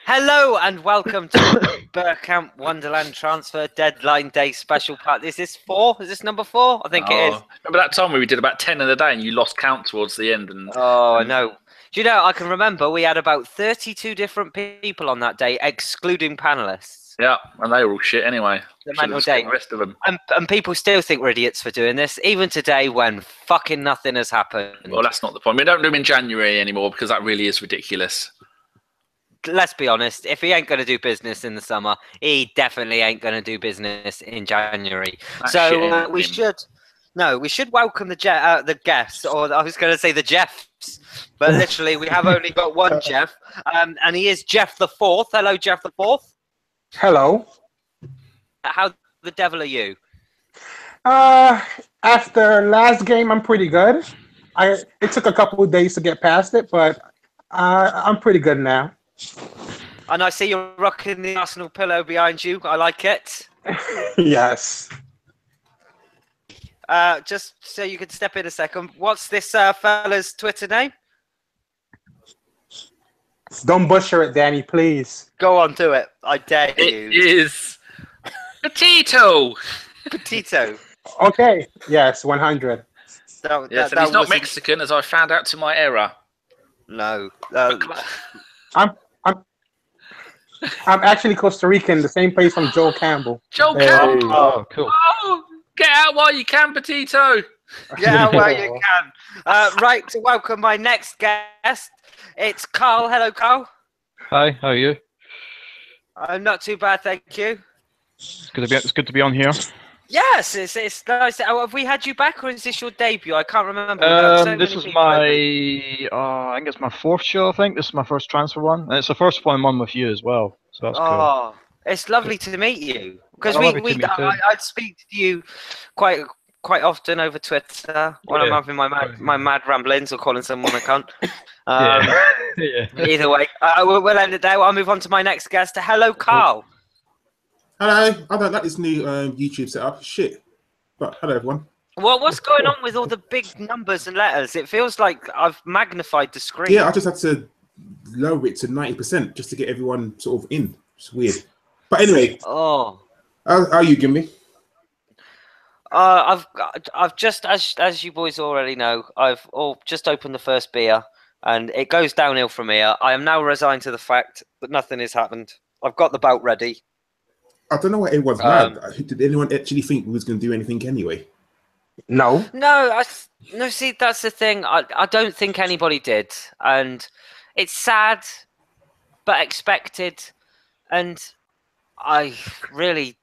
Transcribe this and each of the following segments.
Hello and welcome to Bergkamp Wonderland Transfer Deadline Day special part. Is this 4? Is this number 4? I think it is. Remember that time where we did about 10 in a day and you lost count towards the end? I know. Do you know, I can remember we had about 32 different people on that day, excluding panellists. Yeah, and they were all shit anyway. The mental day. The rest of them. And people still think we're idiots for doing this, even today when fucking nothing has happened. Well, that's not the point. We don't do them in January anymore because that really is ridiculous. Let's be honest, if he ain't going to do business in the summer, he definitely ain't going to do business in January. So we should welcome the guests, or I was going to say the Jeffs, but literally we have only got one Jeff, and he is Jeff the Fourth. Hello, Jeff the Fourth. Hello. How the devil are you? After last game, I'm pretty good. It took a couple of days to get past it, but I'm pretty good now. And I see you're rocking the Arsenal pillow behind you. I like it. Yes. Just so you can step in a second. What's this fella's Twitter name? Don't butcher it, Danny, please. Go on, do it. I dare you. It is Petito. Petito. Okay. Yes, 100. Yes, and he's not Mexican, as I found out to my error. No. I'm actually Costa Rican, the same place from Joel Campbell. Joel Campbell. Oh, cool. Oh, get out while you can, Petito. Get out while you can. Right, to welcome my next guest. It's Karl. Hello, Karl. Hi, how are you? I'm not too bad, thank you. It's good to be on here. Yes, it's nice. Have we had you back, or is this your debut? I can't remember. This was my, I think it's my 4th show. I think this is my first transfer one, and it's the first one I'm on with you as well. So that's cool. Oh, it's lovely to meet you because I'd speak to you quite often over Twitter when I'm having my mad ramblings or calling someone a cunt. Either way, we'll end it there. I'll move on to my next guest. Hello, Karl. Hello. I don't like this new YouTube setup. Shit. But hello, everyone. Well, what's going on with all the big numbers and letters? It feels like I've magnified the screen. Yeah, I just had to lower it to 90% just to get everyone sort of in. It's weird. But anyway. Oh. How are you, Gimli? I've just, as you boys already know, I've just opened the first beer, and it goes downhill from here. I am now resigned to the fact that nothing has happened. I've got the bout ready. I don't know why everyone's mad. Did anyone actually think we was going to do anything anyway? No. No, see, that's the thing. I don't think anybody did. And it's sad, but expected. And I really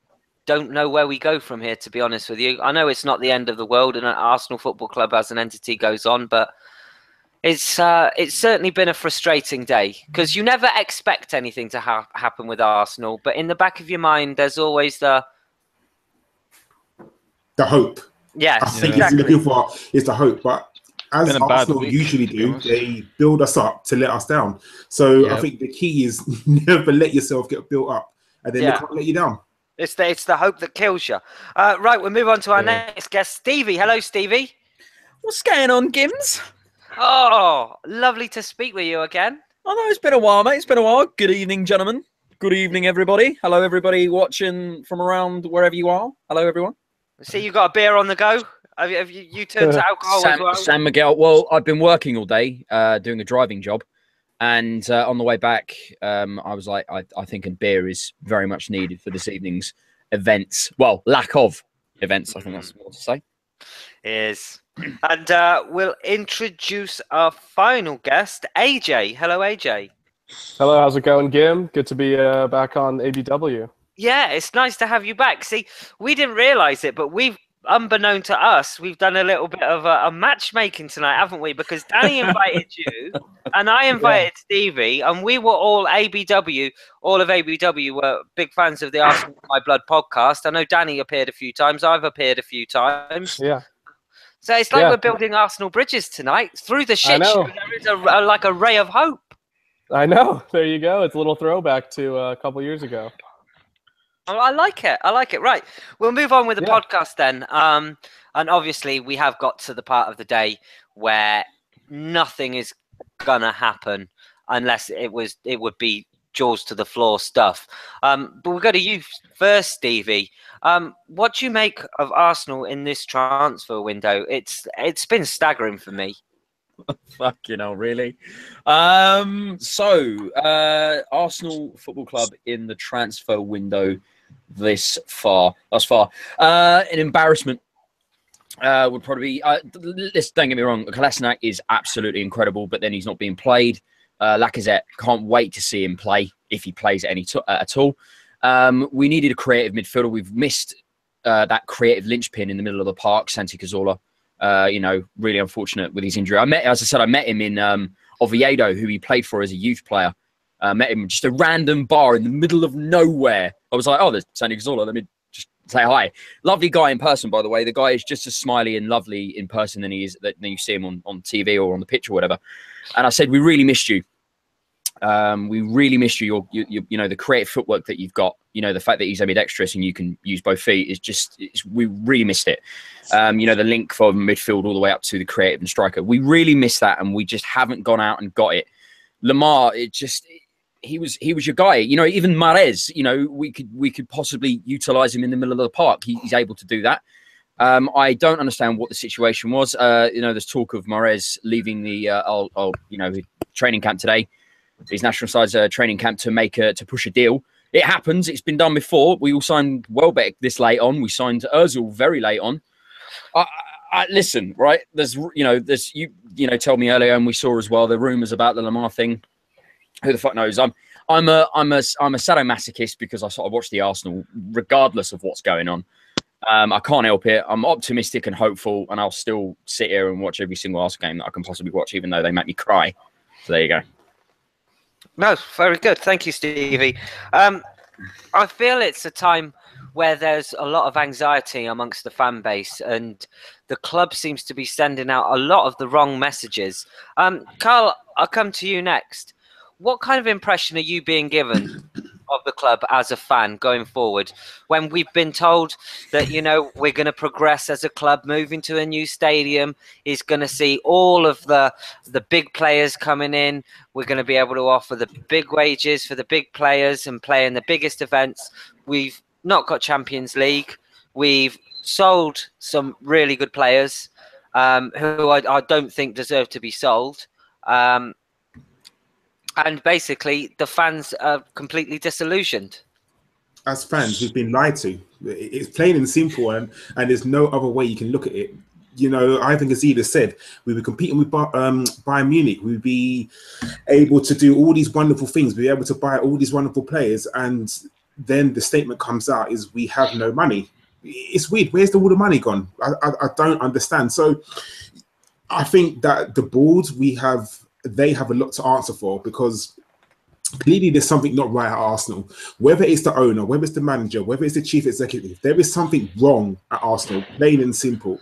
don't know where we go from here, to be honest with you. I know it's not the end of the world and Arsenal Football Club as an entity goes on, but it's certainly been a frustrating day because you never expect anything to happen with Arsenal, but in the back of your mind, there's always the hope. Yes, I think what you're looking for is the hope, but as Arsenal usually do, they build us up to let us down. So I think the key is never let yourself get built up, and then they can't let you down. It's the hope that kills you. Right, we'll move on to our next guest, Stevie. Hello, Stevie. What's going on, Gims? Oh, lovely to speak with you again. I know, it's been a while, mate. It's been a while. Good evening, gentlemen. Good evening, everybody. Hello, everybody watching from around wherever you are. Hello, everyone. See, you got a beer on the go. Have you turned to alcohol as well? San Miguel. Well, I've been working all day doing a driving job. And on the way back, I was like, I think a beer is very much needed for this evening's events. Well, lack of events, I think that's more to say. Is. And we'll introduce our final guest, AJ. Hello, AJ. Hello, how's it going, Gim? Good to be back on ABW. Yeah, it's nice to have you back. See, we didn't realise it, but unbeknown to us, we've done a little bit of a matchmaking tonight, haven't we? Because Danny invited you, and I invited Stevie, and we were all ABW. All of ABW were big fans of the Arsenal My Blood podcast. I know Danny appeared a few times. I've appeared a few times. Yeah. So it's like we're building Arsenal bridges tonight. Through the shit show, there is like a ray of hope. I know. There you go. It's a little throwback to a couple years ago. Oh, I like it. I like it. Right. We'll move on with the podcast then. And obviously, we have got to the part of the day where nothing is going to happen unless it would be jaws to the floor stuff. But we'll go to you first, Stevie. What do you make of Arsenal in this transfer window? It's been staggering for me. Fucking hell, really? Arsenal Football Club in the transfer window thus far. An embarrassment would probably be. Don't get me wrong, Kolasinac is absolutely incredible, but then he's not being played. Lacazette, can't wait to see him play if he plays at all. We needed a creative midfielder. We've missed that creative linchpin in the middle of the park, Santi Cazorla. Really unfortunate with his injury. I met him in Oviedo, who he played for as a youth player. Met him just a random bar in the middle of nowhere. I was like, oh, there's Santi Cazorla. Let me just say hi. Lovely guy in person, by the way. The guy is just as smiley and lovely in person than he is than you see him on TV or on the pitch or whatever. And I said, we really missed you. We really missed you. The creative footwork that you've got. The fact that he's ambidextrous and you can use both feet is we really missed it. The link from midfield all the way up to the creative and striker. We really missed that, and we just haven't gone out and got it. Lamar, he was your guy. Even Mahrez, we could possibly utilize him in the middle of the park. He's able to do that. I don't understand what the situation was. There's talk of Mahrez leaving the training camp today. His national side's training camp to push a deal. It happens. It's been done before. We all signed Welbeck this late on. We signed Ozil very late on. Listen, right? There's you told me earlier, and we saw as well the rumours about the Lamar thing. Who the fuck knows? I'm a sadomasochist because I sort of watch the Arsenal regardless of what's going on. I can't help it. I'm optimistic and hopeful, and I'll still sit here and watch every single Arsenal game that I can possibly watch, even though they make me cry. So there you go. No, very good. Thank you, Stevie. I feel it's a time where there's a lot of anxiety amongst the fan base, and the club seems to be sending out a lot of the wrong messages. Karl, I'll come to you next. What kind of impression are you being given of the club as a fan going forward, when we've been told that we're going to progress as a club, moving to a new stadium is going to see all of the big players coming in, we're going to be able to offer the big wages for the big players and play in the biggest events? We've not got Champions League. We've sold some really good players who I don't think deserve to be sold. And basically, the fans are completely disillusioned. As fans, we've been lied to. It's plain and simple, and there's no other way you can look at it. I think as Ida said, we were competing with Bayern Munich. We'd be able to do all these wonderful things. We'd be able to buy all these wonderful players, and then the statement comes out is we have no money. It's weird. Where's all the money gone? I don't understand. So I think that the board they have a lot to answer for, because clearly there's something not right at Arsenal. Whether it's the owner, whether it's the manager, whether it's the chief executive, there is something wrong at Arsenal, plain and simple.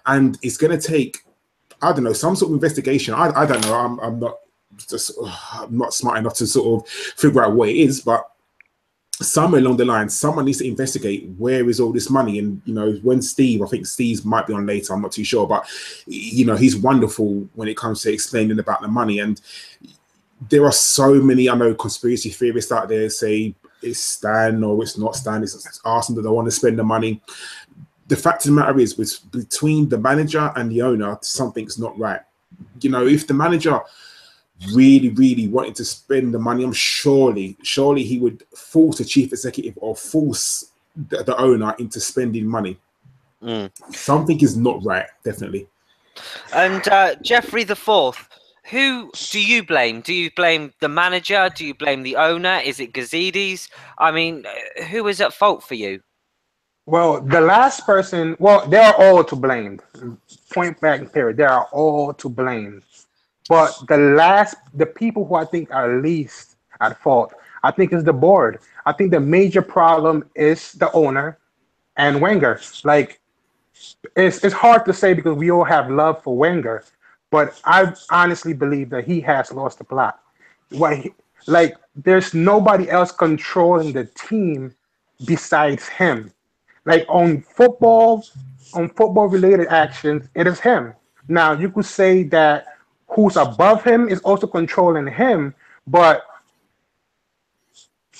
And it's going to take, I don't know, some sort of investigation. I don't know. I'm not smart enough to sort of figure out what it is, but somewhere along the line, someone needs to investigate where is all this money. And when I think Steve might be on later, I'm not too sure, but he's wonderful when it comes to explaining about the money. And there are so many, I know, conspiracy theorists out there say it's Stan or it's not Stan, it's Arsenal that don't want to spend the money. The fact of the matter is, between the manager and the owner, something's not right. If the manager really wanted to spend the money, I'm surely he would force the chief executive or force the owner into spending money. Something is not right, definitely. And Jeffrey the Fourth, who do you blame? Do you blame the manager? Do you blame the owner? Is it Gazidis? I mean, who is at fault for you? Well, the last person, they are all to blame. Point blank period. They are all to blame. But the people who I think are least at fault, I think, is the board. I think the major problem is the owner and Wenger. Like, it's hard to say because we all have love for Wenger, but I honestly believe that he has lost the plot. There's nobody else controlling the team besides him. Like on football related actions, it is him. Now you could say that who's above him is also controlling him, but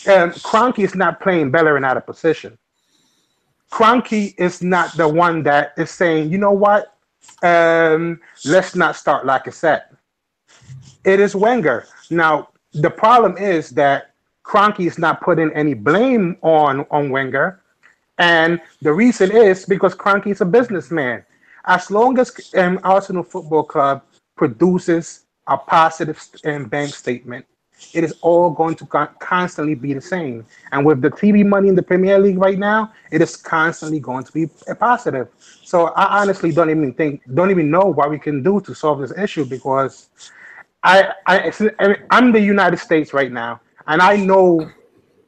Kroenke is not playing Bellerin out of position. Kroenke is not the one that is saying, you know what, let's not start like a set. It is Wenger. Now, the problem is that Kroenke is not putting any blame on Wenger. And the reason is because Kroenke is a businessman. As long as Arsenal Football Club produces a positive bank statement, it is all going to constantly be the same. And with the TV money in the Premier League right now, it is constantly going to be a positive. So I honestly don't even know what we can do to solve this issue because I'm the United States right now, and I know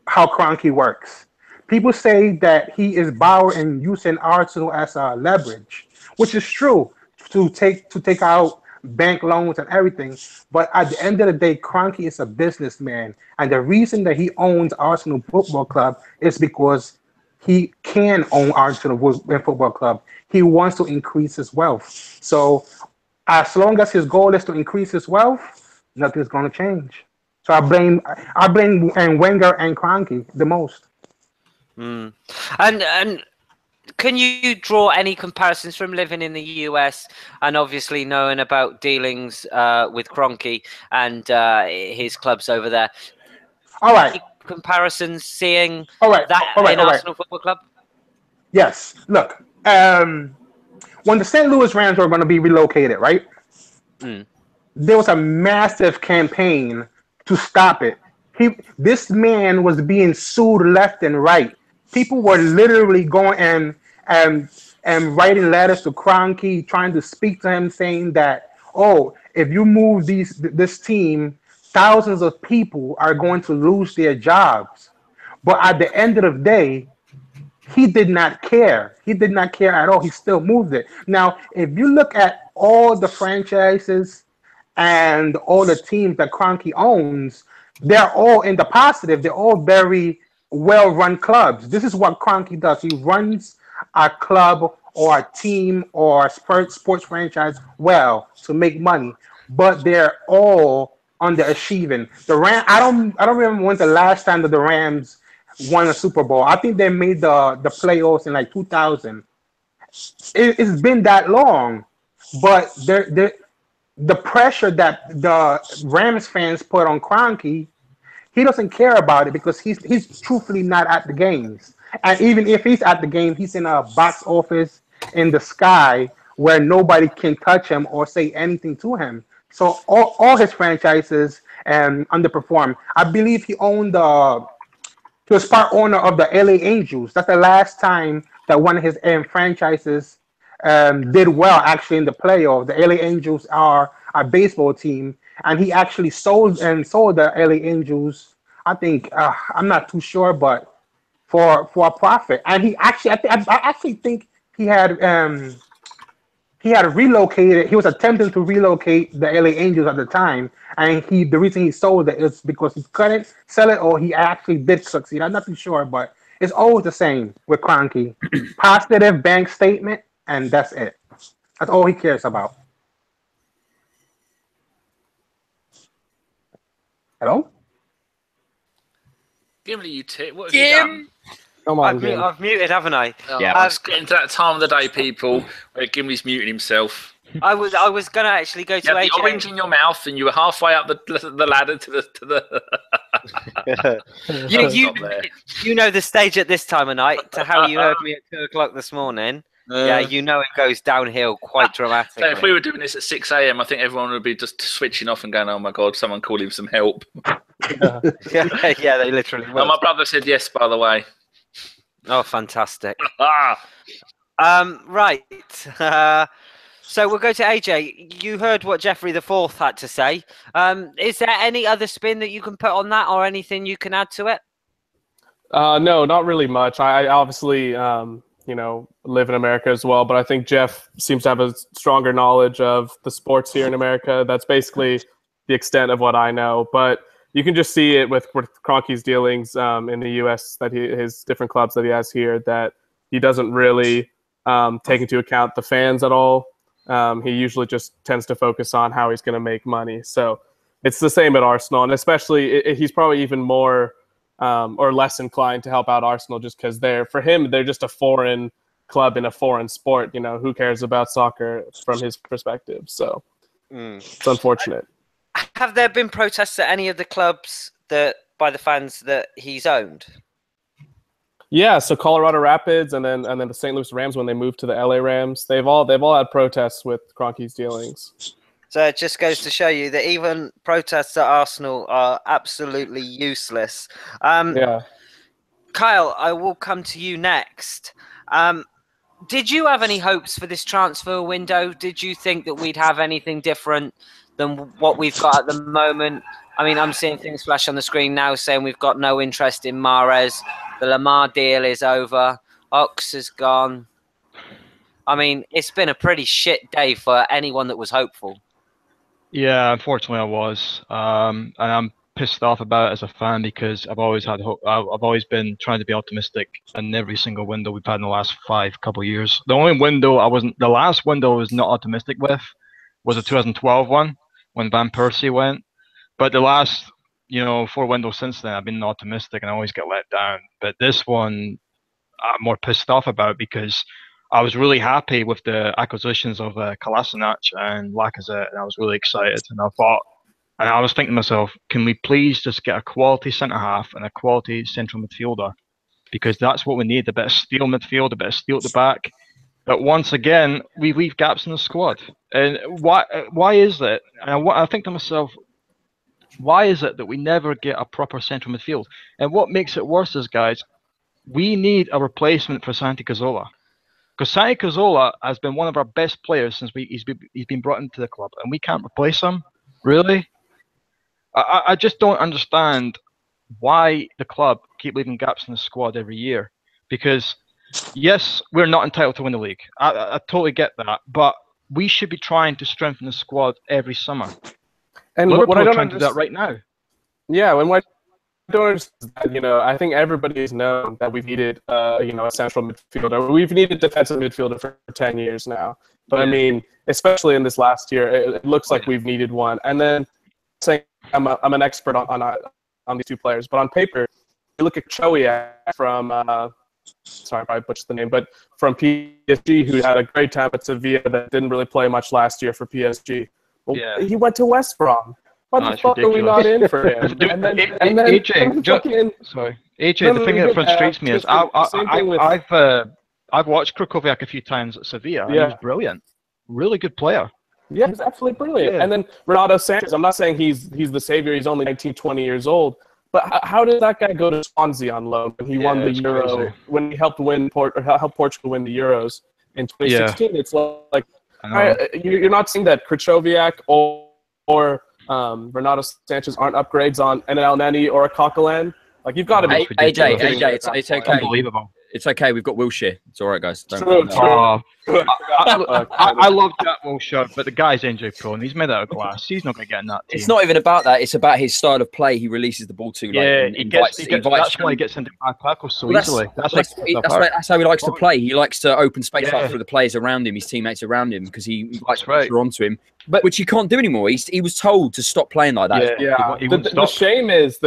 how Kroenke works. People say that he is borrowing and using Arsenal as a leverage, which is true to take out bank loans and everything. But at the end of the day, Kroenke is a businessman, and the reason that he owns Arsenal Football Club is because he can own Arsenal Football Club. He wants to increase his wealth. So as long as his goal is to increase his wealth, nothing's going to change. So I blame Wenger and Kroenke the most. And can you draw any comparisons from living in the US and obviously knowing about dealings with Kroenke and his clubs over there? All right. Any comparisons in Arsenal Football Club? Yes. Look, when the St. Louis Rams were going to be relocated, right? There was a massive campaign to stop it. This man was being sued left and right. People were literally going and writing letters to Kroenke, trying to speak to him, saying that, oh, if you move this team, thousands of people are going to lose their jobs. But at the end of the day, he did not care. He did not care at all. He still moved it. Now, if you look at all the franchises and all the teams that Kroenke owns, they're all in the positive. They're all very well-run clubs. This is what Kroenke does. He runs a club or a team or a sports franchise well to make money, but they're all underachieving. The I don't remember when the last time that the Rams won a Super Bowl. I think they made the playoffs in like 2000. It's been that long, but the pressure that the Rams fans put on Kroenke, he doesn't care about it because he's truthfully not at the games. And even if he's at the game, he's in a box office in the sky where nobody can touch him or say anything to him. So all his franchises underperform. I believe he was part owner of the LA Angels. That's the last time that one of his franchises did well actually in the playoff. The LA Angels are a baseball team, and he actually sold the LA Angels. I think I'm not too sure, but for a profit. And he actually, I actually think he had relocated. He was attempting to relocate the LA Angels at the time, and the reason he sold it is because he couldn't sell it, or he actually did succeed. I'm not too sure, but it's always the same with Kroenke. Positive bank statement, and that's it. That's all he cares about. Hello? Gimli, you tit. What have you done? Come on, I've muted, haven't I? Oh, yeah, it's getting to that time of the day, people, where Gimli's muting himself. I was gonna actually go to you had AJ. the orange in your mouth, and you were halfway up the ladder to the. you know the stage at this time of night to how you heard me at 2:00 this morning. Yeah, you know it goes downhill quite dramatically. So if we were doing this at 6 a.m, I think everyone would be just switching off and going, "Oh my god, someone call him some help." Yeah, they literally. And my brother said yes, by the way. Oh, fantastic. Right. So we'll go to AJ. You heard what Jeffrey the Fourth had to say. Is there any other spin that you can put on that, or anything you can add to it? No, not really much. I obviously, live in America as well, but I think Jeff seems to have a stronger knowledge of the sports here in America. That's basically the extent of what I know. But you can just see it with Kroenke's dealings in the U.S. that his different clubs that he has here, that he doesn't really take into account the fans at all. He usually just tends to focus on how he's going to make money. So it's the same at Arsenal, and especially he's probably even more or less inclined to help out Arsenal just because they're just a foreign club in a foreign sport. You know, who cares about soccer from his perspective? So it's unfortunate. Have there been protests at any of the clubs by the fans that he's owned? Yeah, so Colorado Rapids and then the St. Louis Rams when they moved to the LA Rams, they've all had protests with Kroenke's dealings. So it just goes to show you that even protests at Arsenal are absolutely useless. Yeah. Kyle, I will come to you next. Did you have any hopes for this transfer window? Did you think that we'd have anything different than what we've got at the moment? I mean, I'm seeing things flash on the screen now saying we've got no interest in Mahrez. The Lamar deal is over. Ox is gone. I mean, it's been a pretty shit day for anyone that was hopeful. Yeah, unfortunately, I was, and I'm pissed off about it as a fan because I've always had hope. I've always been trying to be optimistic in every single window we've had in the last couple of years. The only window the last window I was not optimistic with was the 2012 one when Van Persie went. But the last, 4 windows since then, I've been optimistic and I always get let down. But this one, I'm more pissed off about because I was really happy with the acquisitions of Kolasinac and Lacazette, and I was really excited. And I was thinking to myself, can we please just get a quality centre half and a quality central midfielder? Because that's what we need, a bit of steel midfield, a bit of steel at the back. But once again, we leave gaps in the squad. And why is that? And I think to myself, why is it that we never get a proper central midfield? And what makes it worse is, guys, we need a replacement for Santi Cazorla. Because Santi Cazorla has been one of our best players since he's been brought into the club, and we can't replace him? Really? I just don't understand why the club keep leaving gaps in the squad every year. Because, yes, we're not entitled to win the league. I totally get that. But we should be trying to strengthen the squad every summer. And Liverpool what I don't trying to do that right now. Yeah, and what I don't understand, I think everybody has known that we've needed, a central midfielder. We've needed defensive midfielder for 10 years now. But I mean, especially in this last year, it looks like we've needed one. And then saying I'm an expert on these two players, but on paper, you look at Kroenke from sorry if I butchered the name, but from PSG, who had a great time at Sevilla that didn't really play much last year for PSG. Well, he went to West Brom. What the fuck are we not in for him? AJ, the thing that frustrates me is I've watched Kroenke a few times at Sevilla, and he was brilliant. Really good player. Yeah, he's absolutely brilliant. Yeah. And then Renato Sanchez, I'm not saying he's the savior. He's only 19, 20 years old. But how did that guy go to Swansea on loan when he won the Euro, crazy. When he helped help Portugal win the Euros in 2016? Yeah. It's like you're not saying that Kroenke or Renato Sanchez aren't upgrades on an El Neni or a Coquelin. Like, you've got to be AJ, it's okay. Unbelievable. It's okay. We've got Wilshere. It's all right, guys. True. I love Jack Wilshere, but the guy's injury prone. He's made out of glass. He's not going to get in that team. It's not even about that. It's about his style of play. He releases the ball too late. That's why he gets into high tackles so easily. That's how he likes to play. He likes to open space up for the players around him, his teammates around him, because he likes to pressure onto him. Which he can't do anymore. He was told to stop playing like that. The shame is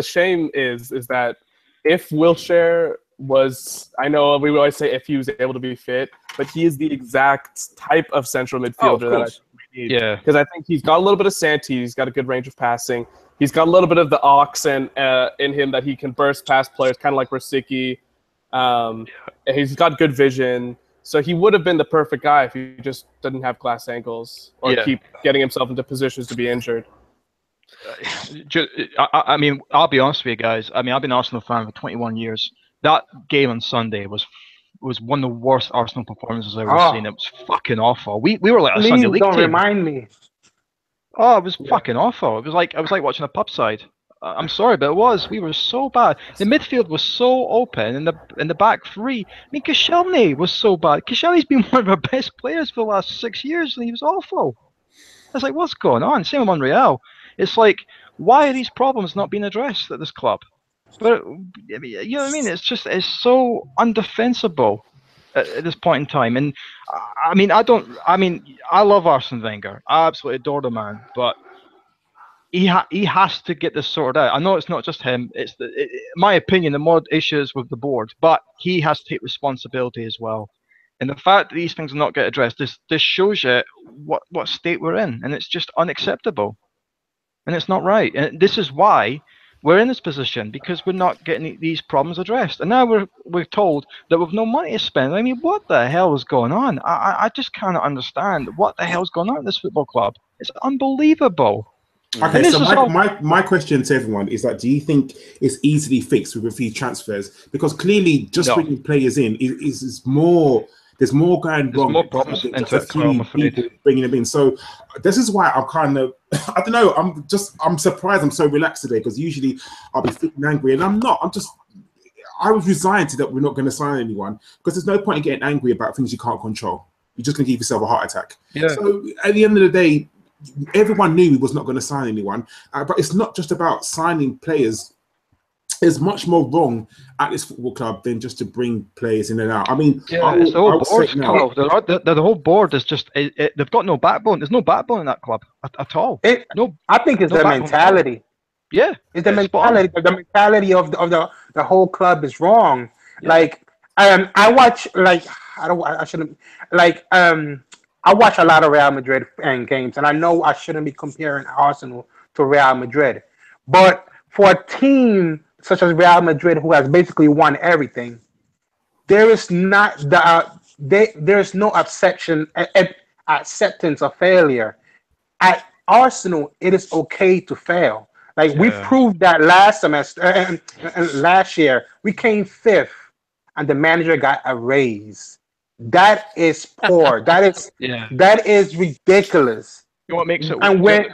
that if Wilshere was, I know we always say if he was able to be fit, but he is the exact type of central midfielder that I think we need. Yeah, because I think he's got a little bit of Santi. He's got a good range of passing. He's got a little bit of the ox in him that he can burst past players, kind of like Rosicky. He's got good vision. So he would have been the perfect guy if he just didn't have glass ankles or keep getting himself into positions to be injured. I mean, I'll be honest with you guys. I mean, I've been an Arsenal fan for 21 years. That game on Sunday was one of the worst Arsenal performances I've ever seen. It was fucking awful. We were like a Sunday league team. Don't remind me. Oh, it was fucking awful. It was like watching a pub side. I'm sorry, but it was. We were so bad. The midfield was so open, and the back three. I mean, Koscielny was so bad. Koscielny's been one of our best players for the last 6 years, and he was awful. I was like, what's going on? Same with Monreal. It's like, why are these problems not being addressed at this club? But you know what I mean? It's so undefensible at this point in time. And I love Arsene Wenger. I absolutely adore the man, but he has to get this sorted out. I know it's not just him. It's in my opinion, the more issues with the board, but he has to take responsibility as well. And the fact that these things will not get addressed, this shows you what state we're in, and it's just unacceptable, and it's not right. And this is why we're in this position, because we're not getting these problems addressed. And now we're told that we've no money to spend. I mean, what the hell is going on? I just cannot understand what the hell's going on at this football club. It's unbelievable. Okay, so my question to everyone is that, do you think it's easily fixed with a few transfers? Because clearly just bringing players in is more, there's more going wrong. There's more problems into it, Karl, I'm afraid. Bringing them in. So this is why I'm kind of, I don't know, I'm surprised I'm so relaxed today, because usually I'll be freaking angry, and I'm not. I was resigned to that we're not going to sign anyone, because there's no point in getting angry about things you can't control. You're just going to give yourself a heart attack. Yeah. So at the end of the day, everyone knew we was not going to sign anyone, but it's not just about signing players. There's much more wrong at this football club than just to bring players in and out. I mean, it's the whole board. The whole board is just they've got no backbone. There's no backbone in that club at all. I think it's the mentality. Yeah, it's the mentality. The mentality of the whole club is wrong. Yeah. Like I watch I watch a lot of Real Madrid games, and I know I shouldn't be comparing Arsenal to Real Madrid. But for a team such as Real Madrid, who has basically won everything, there is not there's no acceptance of failure. At Arsenal, it is okay to fail. Like we proved that last semester and last year, we came 5th, and the manager got a raise. That is poor. That is ridiculous. You know what makes it? And when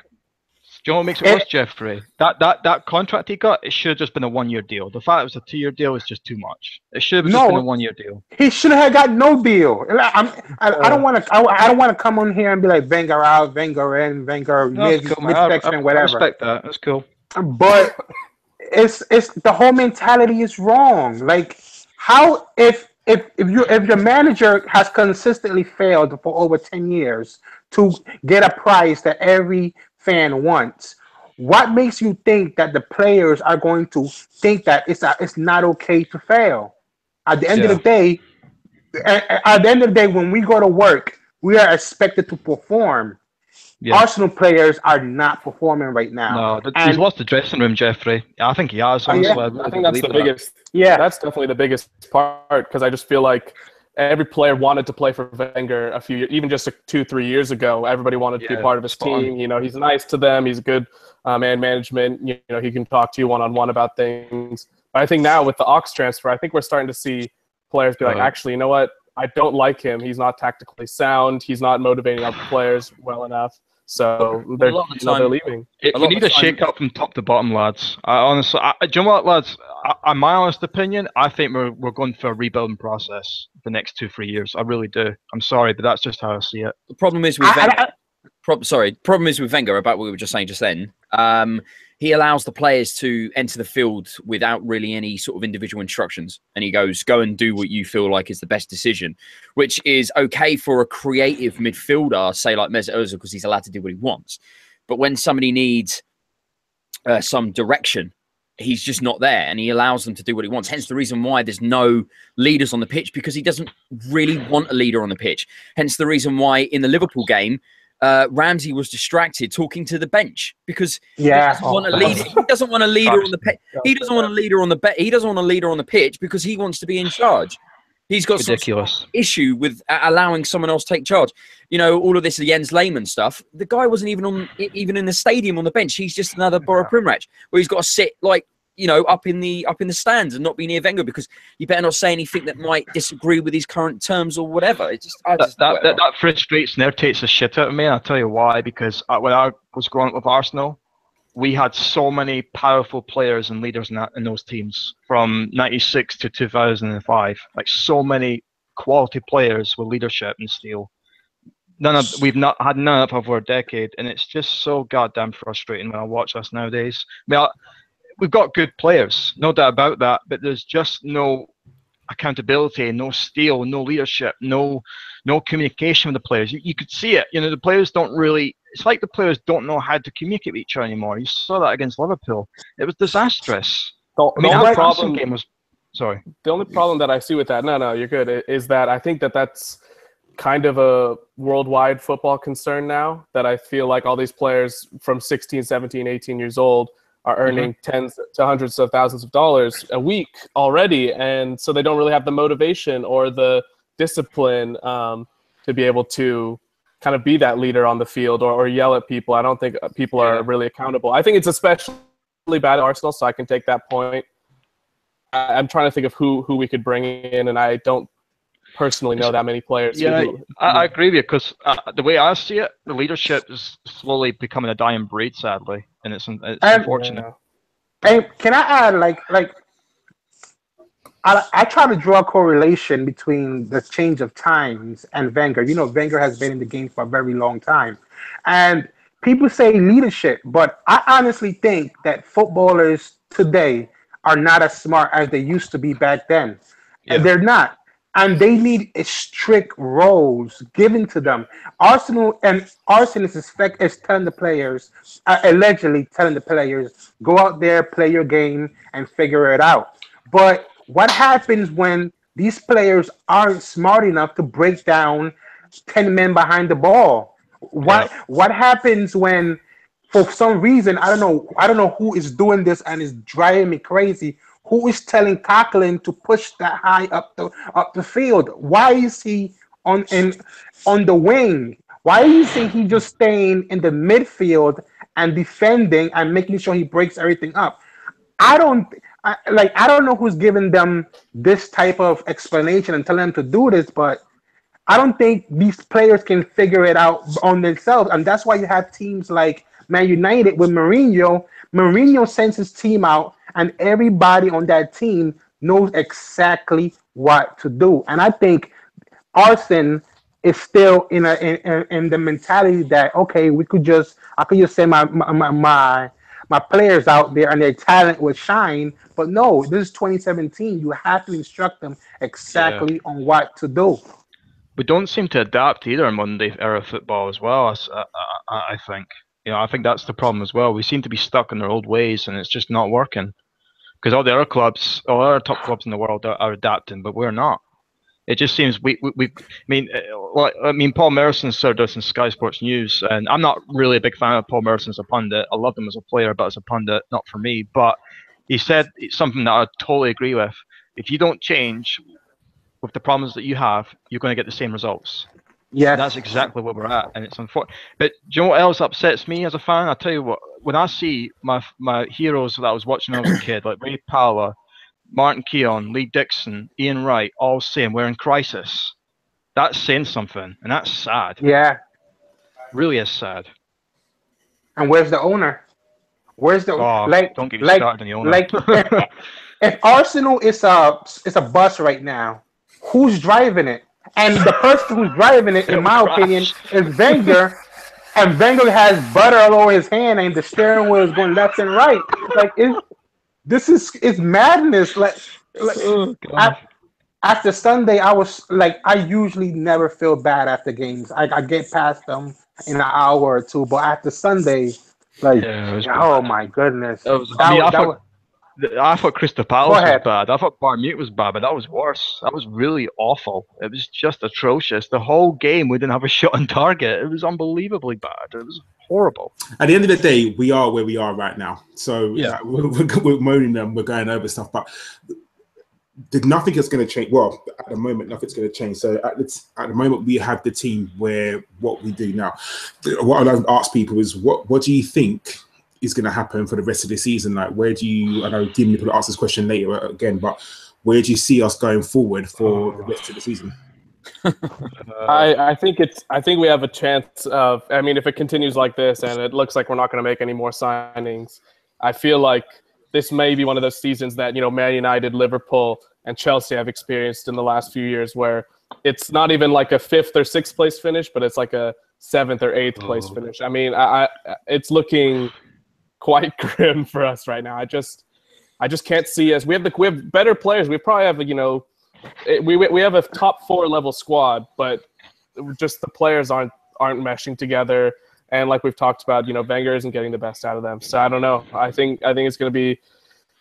do you know what makes it worse, Jeffrey? That contract he got, it should have just been a 1-year deal. The fact it was a 2-year deal is just too much. It should have just been a 1-year deal. He should have got no deal. I don't want to come on here and be like Wenger out, Wenger in, Wenger midsection, whatever. I respect that. That's cool. But it's the whole mentality is wrong. Like how if your manager has consistently failed for over 10 years to get a prize that every fan wants, what makes you think that the players are going to think that it's not okay to fail? At the end of the day, when we go to work, we are expected to perform. Yeah. Arsenal players are not performing right now. No, he's lost the dressing room, Jeffrey. I think he has. Honestly. I think that's the biggest. Yeah, that's definitely the biggest part, because I just feel like every player wanted to play for Wenger even just 2-3 years ago. Everybody wanted to be part of his team. You know, he's nice to them. He's a good man management. You know, he can talk to you one-on-one about things. But I think now with the Ox transfer, I think we're starting to see players be like, actually, you know what? I don't like him. He's not tactically sound. He's not motivating other players well enough. So they're leaving. We need a shake-up from top to bottom, lads. Honestly, do you know what, lads? In my honest opinion, I think we're going for a rebuilding process the next 2-3 years. I really do. I'm sorry, but that's just how I see it. The problem is with Wenger. Problem is with Wenger, about what we were just saying just then. He allows the players to enter the field without really any sort of individual instructions. And he goes, go and do what you feel like is the best decision, which is okay for a creative midfielder, say like Mesut Ozil, because he's allowed to do what he wants. But when somebody needs some direction, he's just not there, and he allows them to do what he wants. Hence the reason why there's no leaders on the pitch, because he doesn't really want a leader on the pitch. Hence the reason why in the Liverpool game, Ramsey was distracted talking to the bench, because he doesn't want a leader. He doesn't want a leader on the pitch. He doesn't want a leader on the He doesn't want a leader on the pitch because he wants to be in charge. He's got some issue with allowing someone else to take charge. You know, all of this Jens Lehmann stuff. The guy wasn't even in the stadium on the bench. He's just another Borough Primrach where he's got to sit like, you know, up in the stands and not be near Wenger, because you better not say anything that might disagree with his current terms or whatever. That frustrates and irritates the shit out of me. And I'll tell you why. Because when I was growing up with Arsenal, we had so many powerful players and leaders in those teams from '96 to 2005. Like so many quality players with leadership and steel. We've not had none of that over a decade, and it's just so goddamn frustrating when I watch us nowadays. I mean, we've got good players, no doubt about that, but there's just no accountability, no steel, no leadership, no communication with the players. You could see it. You know, the players don't really it's like the players don't know how to communicate with each other anymore. You saw that against Liverpool. It was disastrous. The only problem game was. Sorry. The only problem that I see with that, no, you're good, is that I think that's kind of a worldwide football concern now, that I feel like all these players from 16, 17, 18 years old are earning tens to hundreds of thousands of dollars a week already. And so they don't really have the motivation or the discipline to be able to kind of be that leader on the field or yell at people. I don't think people are really accountable. I think it's especially bad at Arsenal, so I can take that point. I'm trying to think of who we could bring in, and I don't personally know that many players. Yeah, I agree with you, because the way I see it, the leadership is slowly becoming a dying breed, sadly, and it's unfortunate. And can I add, I try to draw a correlation between the change of times and Wenger. You know, Wenger has been in the game for a very long time, and people say leadership, but I honestly think that footballers today are not as smart as they used to be back then. Yeah. They're not. And they need strict roles given to them. Arsenal is telling the players, allegedly telling the players, go out there, play your game, and figure it out. But what happens when these players aren't smart enough to break down 10 men behind the ball? What happens when, for some reason, I don't know who is doing this and is driving me crazy, who is telling Coughlin to push that high up the field? Why is he on the wing? Why is he just staying in the midfield and defending and making sure he breaks everything up? I don't know who's giving them this type of explanation and telling them to do this, but I don't think these players can figure it out on themselves, and that's why you have teams like Man United with Mourinho. Mourinho sends his team out, and everybody on that team knows exactly what to do. And I think Arsene is still in the mentality that, okay, I could just send my players out there and their talent would shine. But no, this is 2017. You have to instruct them exactly on what to do. We don't seem to adapt either in modern-day era football as well, I think. I think that's the problem as well. We seem to be stuck in their old ways, and it's just not working. Because all the other clubs, all our top clubs in the world are adapting, but we're not. It just seems Paul Merson served us in Sky Sports News, and I'm not really a big fan of Paul Merson as a pundit. I love him as a player, but as a pundit, not for me. But he said something that I totally agree with. If you don't change with the problems that you have, you're going to get the same results. Yeah, that's exactly where we're at, and it's unfortunate. But do you know what else upsets me as a fan? I'll tell you what. When I see my heroes that I was watching when I was a kid, like Ray Powell, Martin Keown, Lee Dixon, Ian Wright, all saying we're in crisis, that's saying something, and that's sad. Yeah, really is sad. And where's the owner? Where's the don't get me started on the owner. If Arsenal is a bus right now, who's driving it? And the person who's driving it, in my opinion, is Wenger. And Wenger has butter all over his hand, and the steering wheel is going left and right. It's madness. After Sunday, I usually never feel bad after games. I get past them in an hour or two, but after Sunday, oh my goodness. I thought Crystal Palace was bad. I thought Barmute was bad, but that was worse. That was really awful. It was just atrocious. The whole game, we didn't have a shot on target. It was unbelievably bad. It was horrible. At the end of the day, we are where we are right now. So we're moaning them, we're going over stuff, but nothing is going to change. Well, at the moment, nothing's going to change. So at the moment, we have the team where what we do now. What I'd ask people is, what do you think is going to happen for the rest of the season? Like, where do you? I know Gimli will ask this question later again, but where do you see us going forward for the rest of the season? I think we have a chance of. I mean, if it continues like this, and it looks like we're not going to make any more signings, I feel like this may be one of those seasons that Man United, Liverpool, and Chelsea have experienced in the last few years, where it's not even like a 5th or 6th place finish, but it's like a 7th or 8th place finish. I mean, it's looking quite grim for us right now. I just can't see us. We have better players. We probably have we have a top 4 level squad, but just the players aren't meshing together, And like we've talked about, Wenger isn't getting the best out of them. So I don't know. I think it's going to be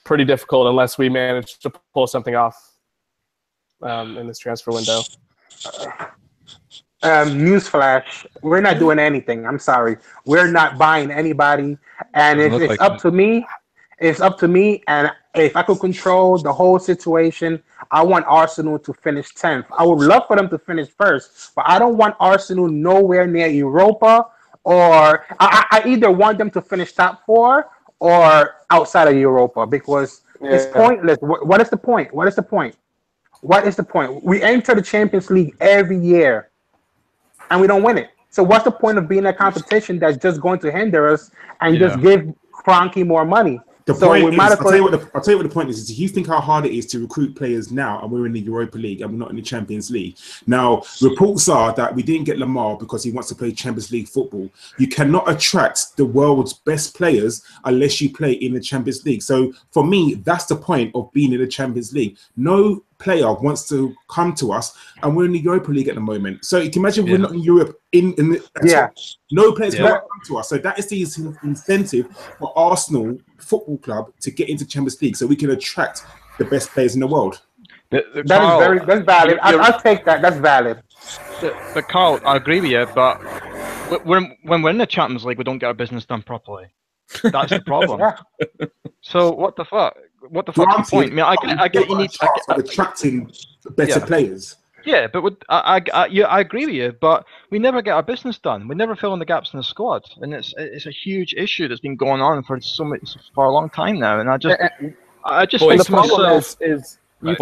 pretty difficult unless we manage to pull something off in this transfer window. Newsflash: we're not doing anything. I'm sorry, we're not buying anybody, and it's up to me. It's up to me, and if I could control the whole situation, I want Arsenal to finish 10th. I would love for them to finish first, but I don't want Arsenal nowhere near Europa, or I either want them to finish top 4 or outside of Europa, because it's pointless. What is the point? What is the point? What is the point? We enter the Champions League every year, and we don't win it. So what's the point of being a competition that's just going to hinder us and just give Kroenke more money? The point is, I'll tell you what the point is you think how hard it is to recruit players now, and we're in the Europa League and we're not in the Champions League. Now, reports are that we didn't get Lamar because he wants to play Champions League football. You cannot attract the world's best players unless you play in the Champions League. So for me, that's the point of being in the Champions League. No player wants to come to us, and we're in the Europa League at the moment. So you can imagine we're not in Europe. No players want to come to us. So that is the incentive for Arsenal Football Club to get into Champions League, so we can attract the best players in the world. That's valid. I'll take that. That's valid. But Karl, I agree with you. But when we're in the Champions League, we don't get our business done properly. That's the problem. So what the fuck? What the fuck's the point? I mean, I get you need attracting better players. Yeah, but I agree with you, but we never get our business done. We never fill in the gaps in the squad, and it's a huge issue that's been going on for a long time now. And I just think the problem is you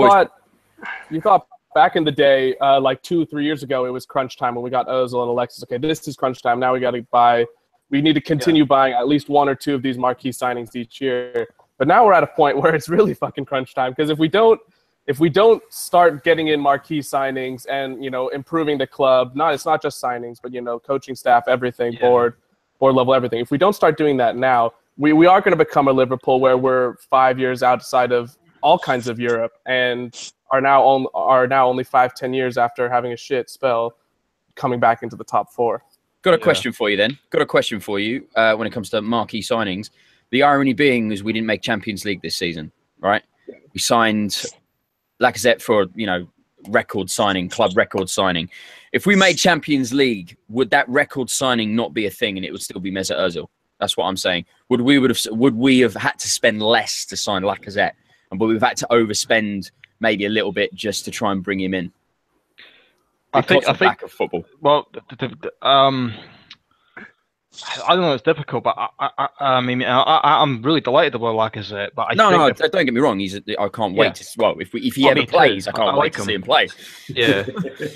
thought back in the day, like 2-3 years ago, it was crunch time when we got Ozil and Alexis. Okay, this is crunch time. Now we got to buy. We need to continue buying at least 1 or 2 of these marquee signings each year. But now we're at a point where it's really fucking crunch time, because if we don't start getting in marquee signings and improving the club, it's not just signings, but coaching staff, everything, board level, everything. If we don't start doing that now, we are going to become a Liverpool where we're 5 years outside of all kinds of Europe and are now only 5-10 years after having a shit spell coming back into the top 4. Got a question for you then. Got a question for you when it comes to marquee signings. The irony being is we didn't make Champions League this season, right? We signed Lacazette for, record signing, club record signing. If we made Champions League, would that record signing not be a thing and it would still be Mesut Ozil? That's what I'm saying. Would we have had to spend less to sign Lacazette, but we've had to overspend maybe a little bit just to try and bring him in? I think of football. Well, I don't know. It's difficult, but I mean, I'm really delighted about Lacazette. But don't get me wrong. I can't wait to. Well, if he ever plays, I can't wait to see him play. Yeah,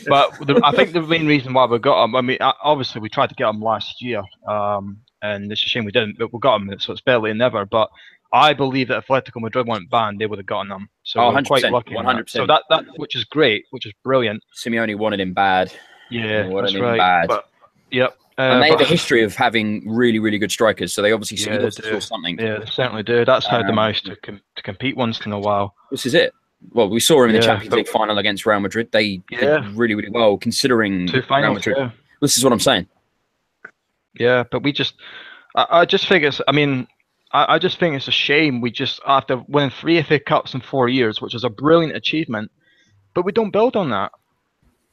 but I think the main reason why we got him. I mean, obviously we tried to get him last year, and it's a shame we didn't. But we got him, so it's better than never. But I believe that if Atletico Madrid weren't banned, they would have gotten him. So we're quite lucky. 100%. So that which is great, which is brilliant. Simeone wanted him bad. Yeah, that's right. Bad. But, yep. And they have a history of having really, really good strikers, so they obviously saw something. Yeah, they certainly do. That's how they managed to compete once in a while. This is it. Well, we saw him in the Champions League final against Real Madrid. They did really, really well considering 2 finals, Real Madrid. This is what I'm saying. Yeah, but I just think it's. I mean, I just think it's a shame. We just after winning 3 FA Cups in 4 years, which is a brilliant achievement, but we don't build on that.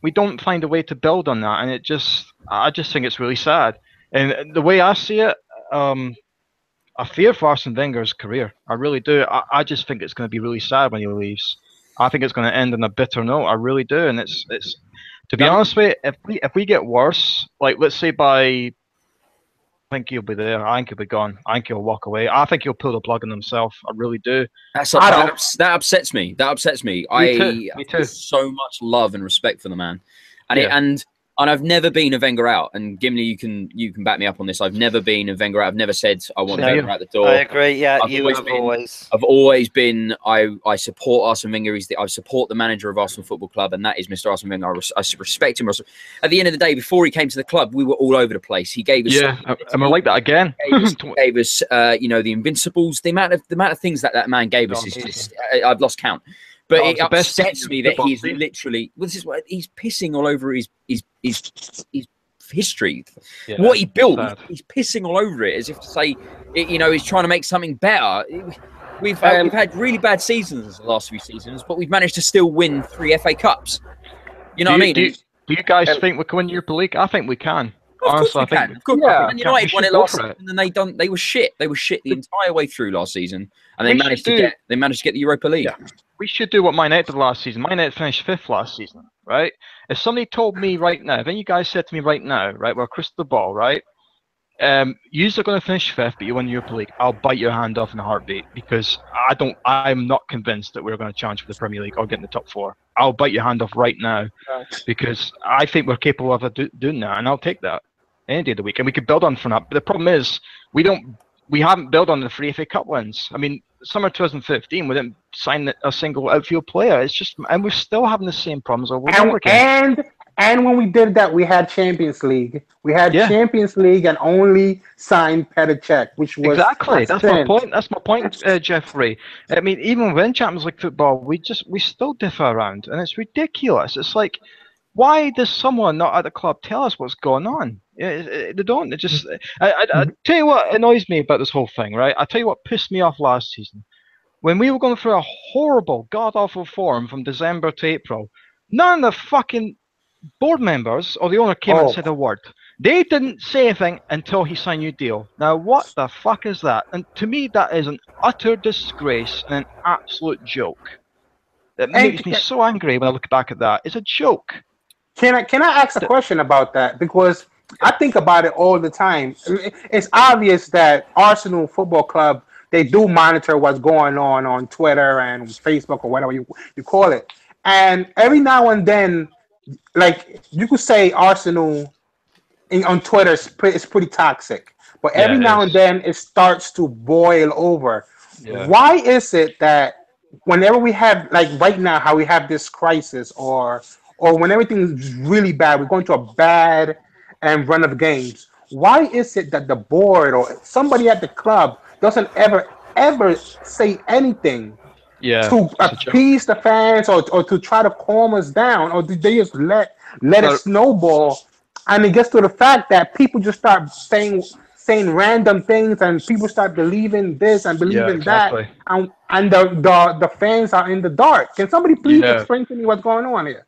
We don't find a way to build on that, and I just think it's really sad. And the way I see it, I fear for Arsene Wenger's career. I really do. I just think it's going to be really sad when he leaves. I think it's going to end on a bitter note. I really do. And it's to be honest with you, if we get worse, like let's say by, I think he'll be there. I think he'll be gone. I think he'll walk away. I think he'll pull the plug on himself. I really do. That upsets me. That upsets me. Me too. have so much love and respect for the man, and I've never been a Wenger out. And Gimli, you can back me up on this. I've never been a Wenger out. I've never said I want Wenger out the door. I agree. Yeah, I've always been. I support Arsene Wenger. I support the manager of Arsenal Football Club, and that is Mr. Arsene Wenger. I respect him. At the end of the day, before he came to the club, we were all over the place. He gave us. Yeah, and we're like that again. Gave us, the Invincibles. The amount of things that man gave us is just. I've lost count. But it upsets me that he's literally. Well, this is what he's pissing all over his history. Yeah, What he built, sad. he's pissing all over it as if to say, he's trying to make something better. We've had really bad seasons the last few seasons, but we've managed to still win 3 FA Cups. You know what I mean? Do you guys think we can win Europa League? I think we can. Of course Honestly, we can. Of course, yeah. Man United won it last season, and they were shit. They were shit the entire way through last season, and they managed to get the Europa League. Yeah. We should do what Man United did last season. Man United finished 5th last season, right? If somebody told me right now, if any of you guys said to me right now, right, we're crystal ball, right? You're going to finish 5th, but you win the Europa League. I'll bite your hand off in a heartbeat because I'm not convinced that we're going to challenge for the Premier League or get in the top 4. I'll bite your hand off right now because I think we're capable of doing that, and I'll take that any day of the week, and we could build on from that. But the problem is we haven't built on the 3 FA Cup wins. I mean, summer 2015, we didn't sign a single outfield player. It's just, and we're still having the same problems over and over again. And when we did that, we had Champions League. We had Champions League and only signed Petr, which was exactly. That's my point. That's my point, Jeffrey. I mean, even within Champions League football, we still differ around, and it's ridiculous. It's like, why does someone not at the club tell us what's going on? They don't. They just. I tell you what annoys me about this whole thing, right? I tell you what pissed me off last season, when we were going through a horrible, god-awful form from December to April. None of the fucking board members or the owner came and said a word. They didn't say anything until he signed a new deal. Now, what the fuck is that? And to me, that is an utter disgrace and an absolute joke. It makes me so angry when I look back at that. It's a joke. Can I ask a question about that? Because I think about it all the time. It's obvious that Arsenal Football Club, they do monitor what's going on Twitter and Facebook or whatever you call it. And every now and then, like, you could say Arsenal on Twitter is pretty toxic. But every now and then it starts to boil over. Yeah. Why is it that whenever we have, like right now, how we have this crisis or when everything's really bad, we're going to a bad run of games, why is it that the board or somebody at the club doesn't ever say anything to appease the fans or to try to calm us down? Or do they just let it snowball? And it gets to the fact that people just start saying random things, and people start believing this and believing that, and the fans are in the dark. Can somebody please explain to me what's going on here?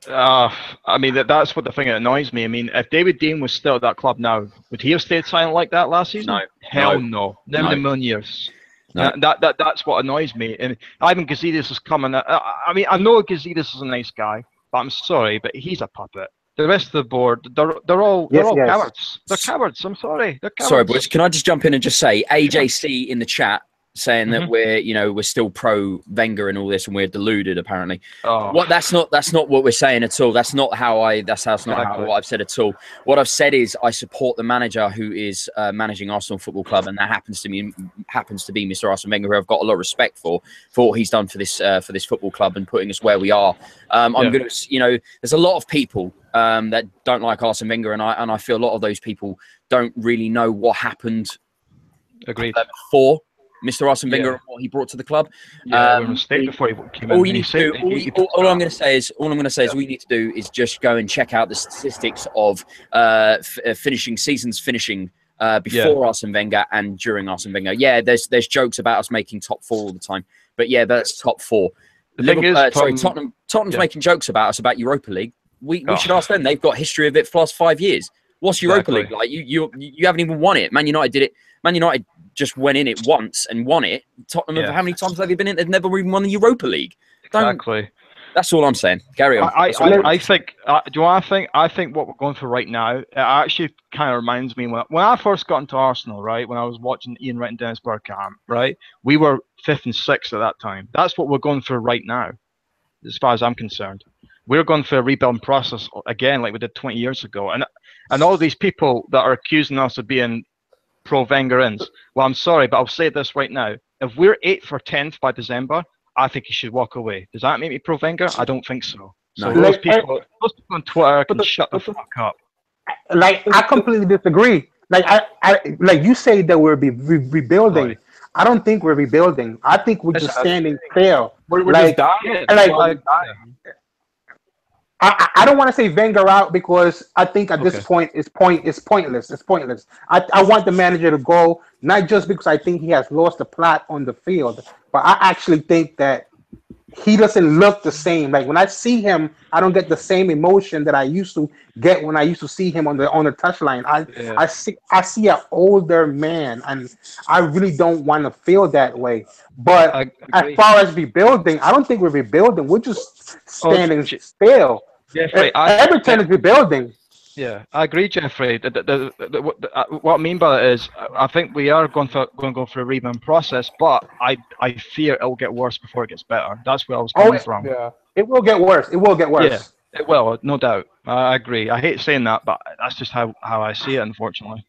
I mean, that's what the thing that annoys me. I mean, if David Dean was still at that club now, would he have stayed silent like that last season? No. Hell no. Never in a million years. No. That's what annoys me. And Ivan Gazidis is coming. I mean, I know Gazidis is a nice guy, but I'm sorry, but he's a puppet. The rest of the board, they're all cowards. They're cowards. I'm sorry. They're cowards. Sorry, boys. Can I just jump in and just say, AJC in the chat saying that we're still pro Wenger and all this, and we're deluded apparently. That's not what we're saying at all. That's not how what I've said at all. What I've said is I support the manager who is managing Arsenal Football Club, and that happens to be Mr. Arsene Wenger, who I've got a lot of respect for what he's done for this football club and putting us where we are. I'm gonna, there's a lot of people that don't like Arsene Wenger, and I feel a lot of those people don't really know what happened. Agreed. For Mr. Arsene Wenger and what he brought to the club. Before he came all I'm going to say is all we need to do is just go and check out the statistics of seasons finishing before Arsene Wenger and during Arsene Wenger. Yeah, there's jokes about us making top 4 all the time, but yeah, that's top 4. Tottenham's making jokes about us about Europa League. We should ask them. They've got history of it for the last 5 years. What's Europa League like? You haven't even won it. Man United did it. Man United just went in it once and won it. Tottenham, how many times have they been in? They've never even won the Europa League. Exactly. That's all I'm saying. Carry on. I think what we're going through right now, it actually kind of reminds me when I first got into Arsenal, right? When I was watching Ian Wright and Dennis Bergkamp, right? We were 5th and 6th at that time. That's what we're going through right now, as far as I'm concerned. We're going through a rebuilding process again, like we did 20 years ago, and all these people that are accusing us of being pro-Wenger-ins. Well, I'm sorry, but I'll say this right now. If we're 8th or 10th by December, I think he should walk away. Does that make me pro-Wenger? I don't think so. So those people on Twitter can shut the fuck up. Like, I completely disagree. Like, I like you say that we're rebuilding. Right. I don't think we're rebuilding. I think we're just standing still. We're just dying. I don't want to say Wenger out because I think at this point it's pointless. It's pointless. I want the manager to go, not just because I think he has lost the plot on the field, but I actually think that he doesn't look the same. Like when I see him, I don't get the same emotion that I used to get when I usline see him on the touchline. I see an older man, and I really don't want to feel that way. But as far as rebuilding, I don't think we're rebuilding. We're just standing still. Jeffrey, Everton is rebuilding. Yeah, I agree, Jeffrey. What I mean by that is, I think we are going to go for a rebound process, but I fear it will get worse before it gets better. That's where I was coming from. Yeah, it will get worse. It will get worse. Yeah, it will, no doubt. I agree. I hate saying that, but that's just how I see it, unfortunately.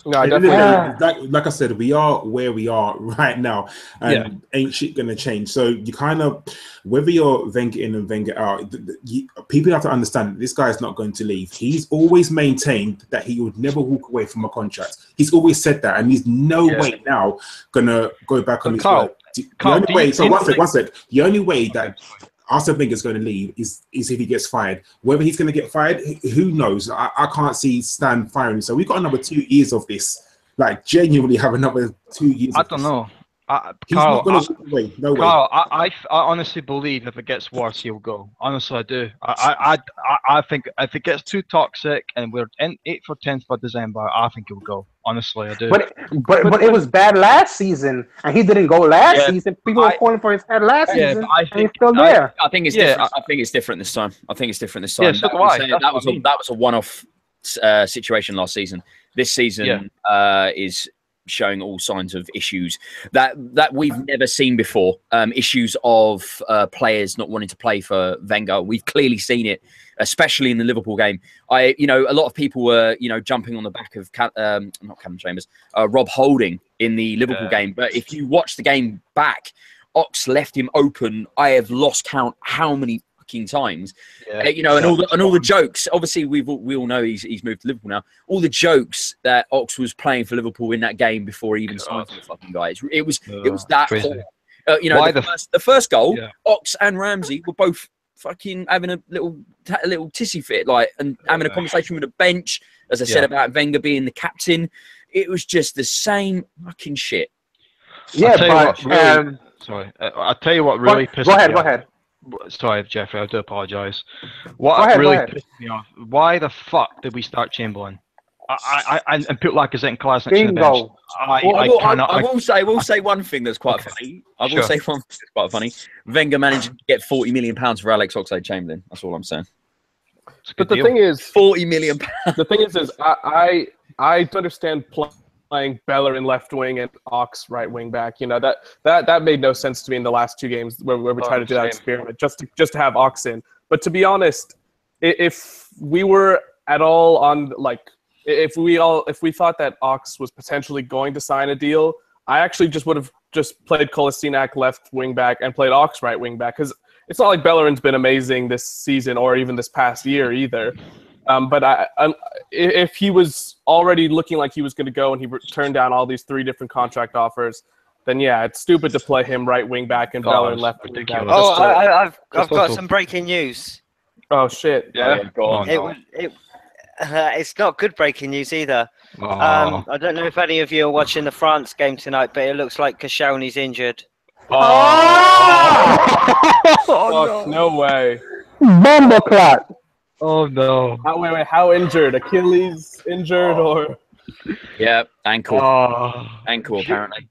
No, definitely. Like I said, we are where we are right now, and ain't shit gonna change. So you kind of, whether you're Wenger in and Wenger out, people have to understand this guy is not going to leave. He's always maintained that he would never walk away from a contract. He's always said that, and he's no way now gonna go back on his word. The only way. So one sec. The only way that Arsene Wenger's going to leave is if he gets fired. Whether he's going to get fired, who knows? I can't see Stan firing. So we've got another 2 years of this. Like, genuinely have another 2 years. I don't know. He's not going to walk away. No way. Karl, I honestly believe if it gets worse, he'll go. Honestly, I do. I think if it gets too toxic and we're in 8th or 10th for December, I think he'll go. Honestly, I do. But it was bad last season, and he didn't go last season. People were calling for his head last season, and he's still there. I think it's different. I think it's different this time. Yeah, so do I. That was a one-off situation last season. This season is showing all signs of issues that we've never seen before. Issues of players not wanting to play for Wenger. We've clearly seen it, especially in the Liverpool game. A lot of people were, jumping on the back of not Callum Chambers, Rob Holding in the Liverpool game. But if you watch the game back, Ox left him open. I have lost count how many times, and all the jokes. Obviously, we all know he's moved to Liverpool now. All the jokes that Ox was playing for Liverpool in that game before he even signed for the fucking guy. It was that crazy. The first goal, Ox and Ramsey were both fucking having a little tissy fit, and having a conversation with the bench. As I said about Wenger being the captain, it was just the same fucking shit. Yeah, I'll tell you what really pissed me off. Go ahead. Sorry, Jeffrey, I do apologise. What really pissed me off, why the fuck did we start Chamberlain? And put Lacazette and Kolasinac in the bench? I will say one thing that's quite funny. Will say one thing that's quite funny. Wenger managed to get £40 million for Alex Oxlade-Chamberlain. That's all I'm saying. But the thing is, £40 million. The thing is I understand playing Bellerin left wing and Ox right wing back. That made no sense to me in the last 2 games where we tried to do that experiment just to have Ox in. But to be honest, if we were at all on if we thought that Ox was potentially going to sign a deal, I actually just would have just played Kolasinac left wing back and played Ox right wing back, because it's not like Bellerin's been amazing this season or even this past year either. But if he was already looking like he was going to go and he turned down all these 3 different contract offers, then it's stupid to play him right wing back and Bellerin left wing back. Oh, I've got some breaking news. Oh shit! Yeah, go on. It's not good breaking news either. I don't know if any of you are watching the France game tonight, but it looks like Koscielny's injured. No way! Bomba clock. Oh no! Wait, how injured? Achilles injured or? Yeah, ankle. Ankle apparently.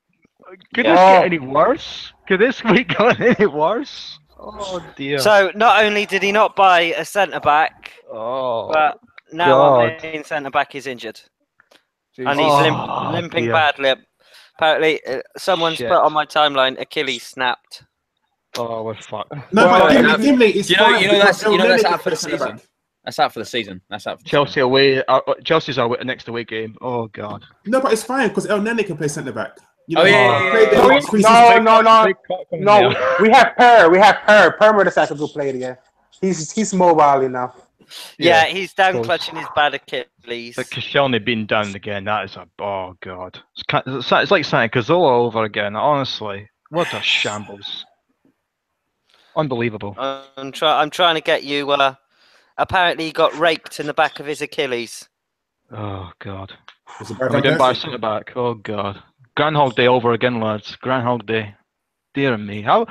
Could this get any worse? Could this week get any worse? Oh dear. So not only did he not buy a centre back, but now our main centre back is injured, and he's limping badly. Apparently, someone's put on my timeline Achilles snapped. Oh, we're fucked. No, but Gimli, it's that's out for the season. That's out for the season. Chelsea away. Chelsea's our next away game. Oh god. No, but it's fine because El Nene can play centre back. No. We have Per. Per Mertesacker will play it again. He's mobile enough. Yeah, he's down clutching his bad Achilles. The Koscielny being down again. That is oh god. It's like Santi Cazorla over again. Honestly, what a shambles. Unbelievable. I'm trying to get you. Apparently, he got raked in the back of his Achilles. Oh God. Was it And we didn't buy a centre back. Oh God. Groundhog Day over again, lads. Groundhog Day. Dear me. How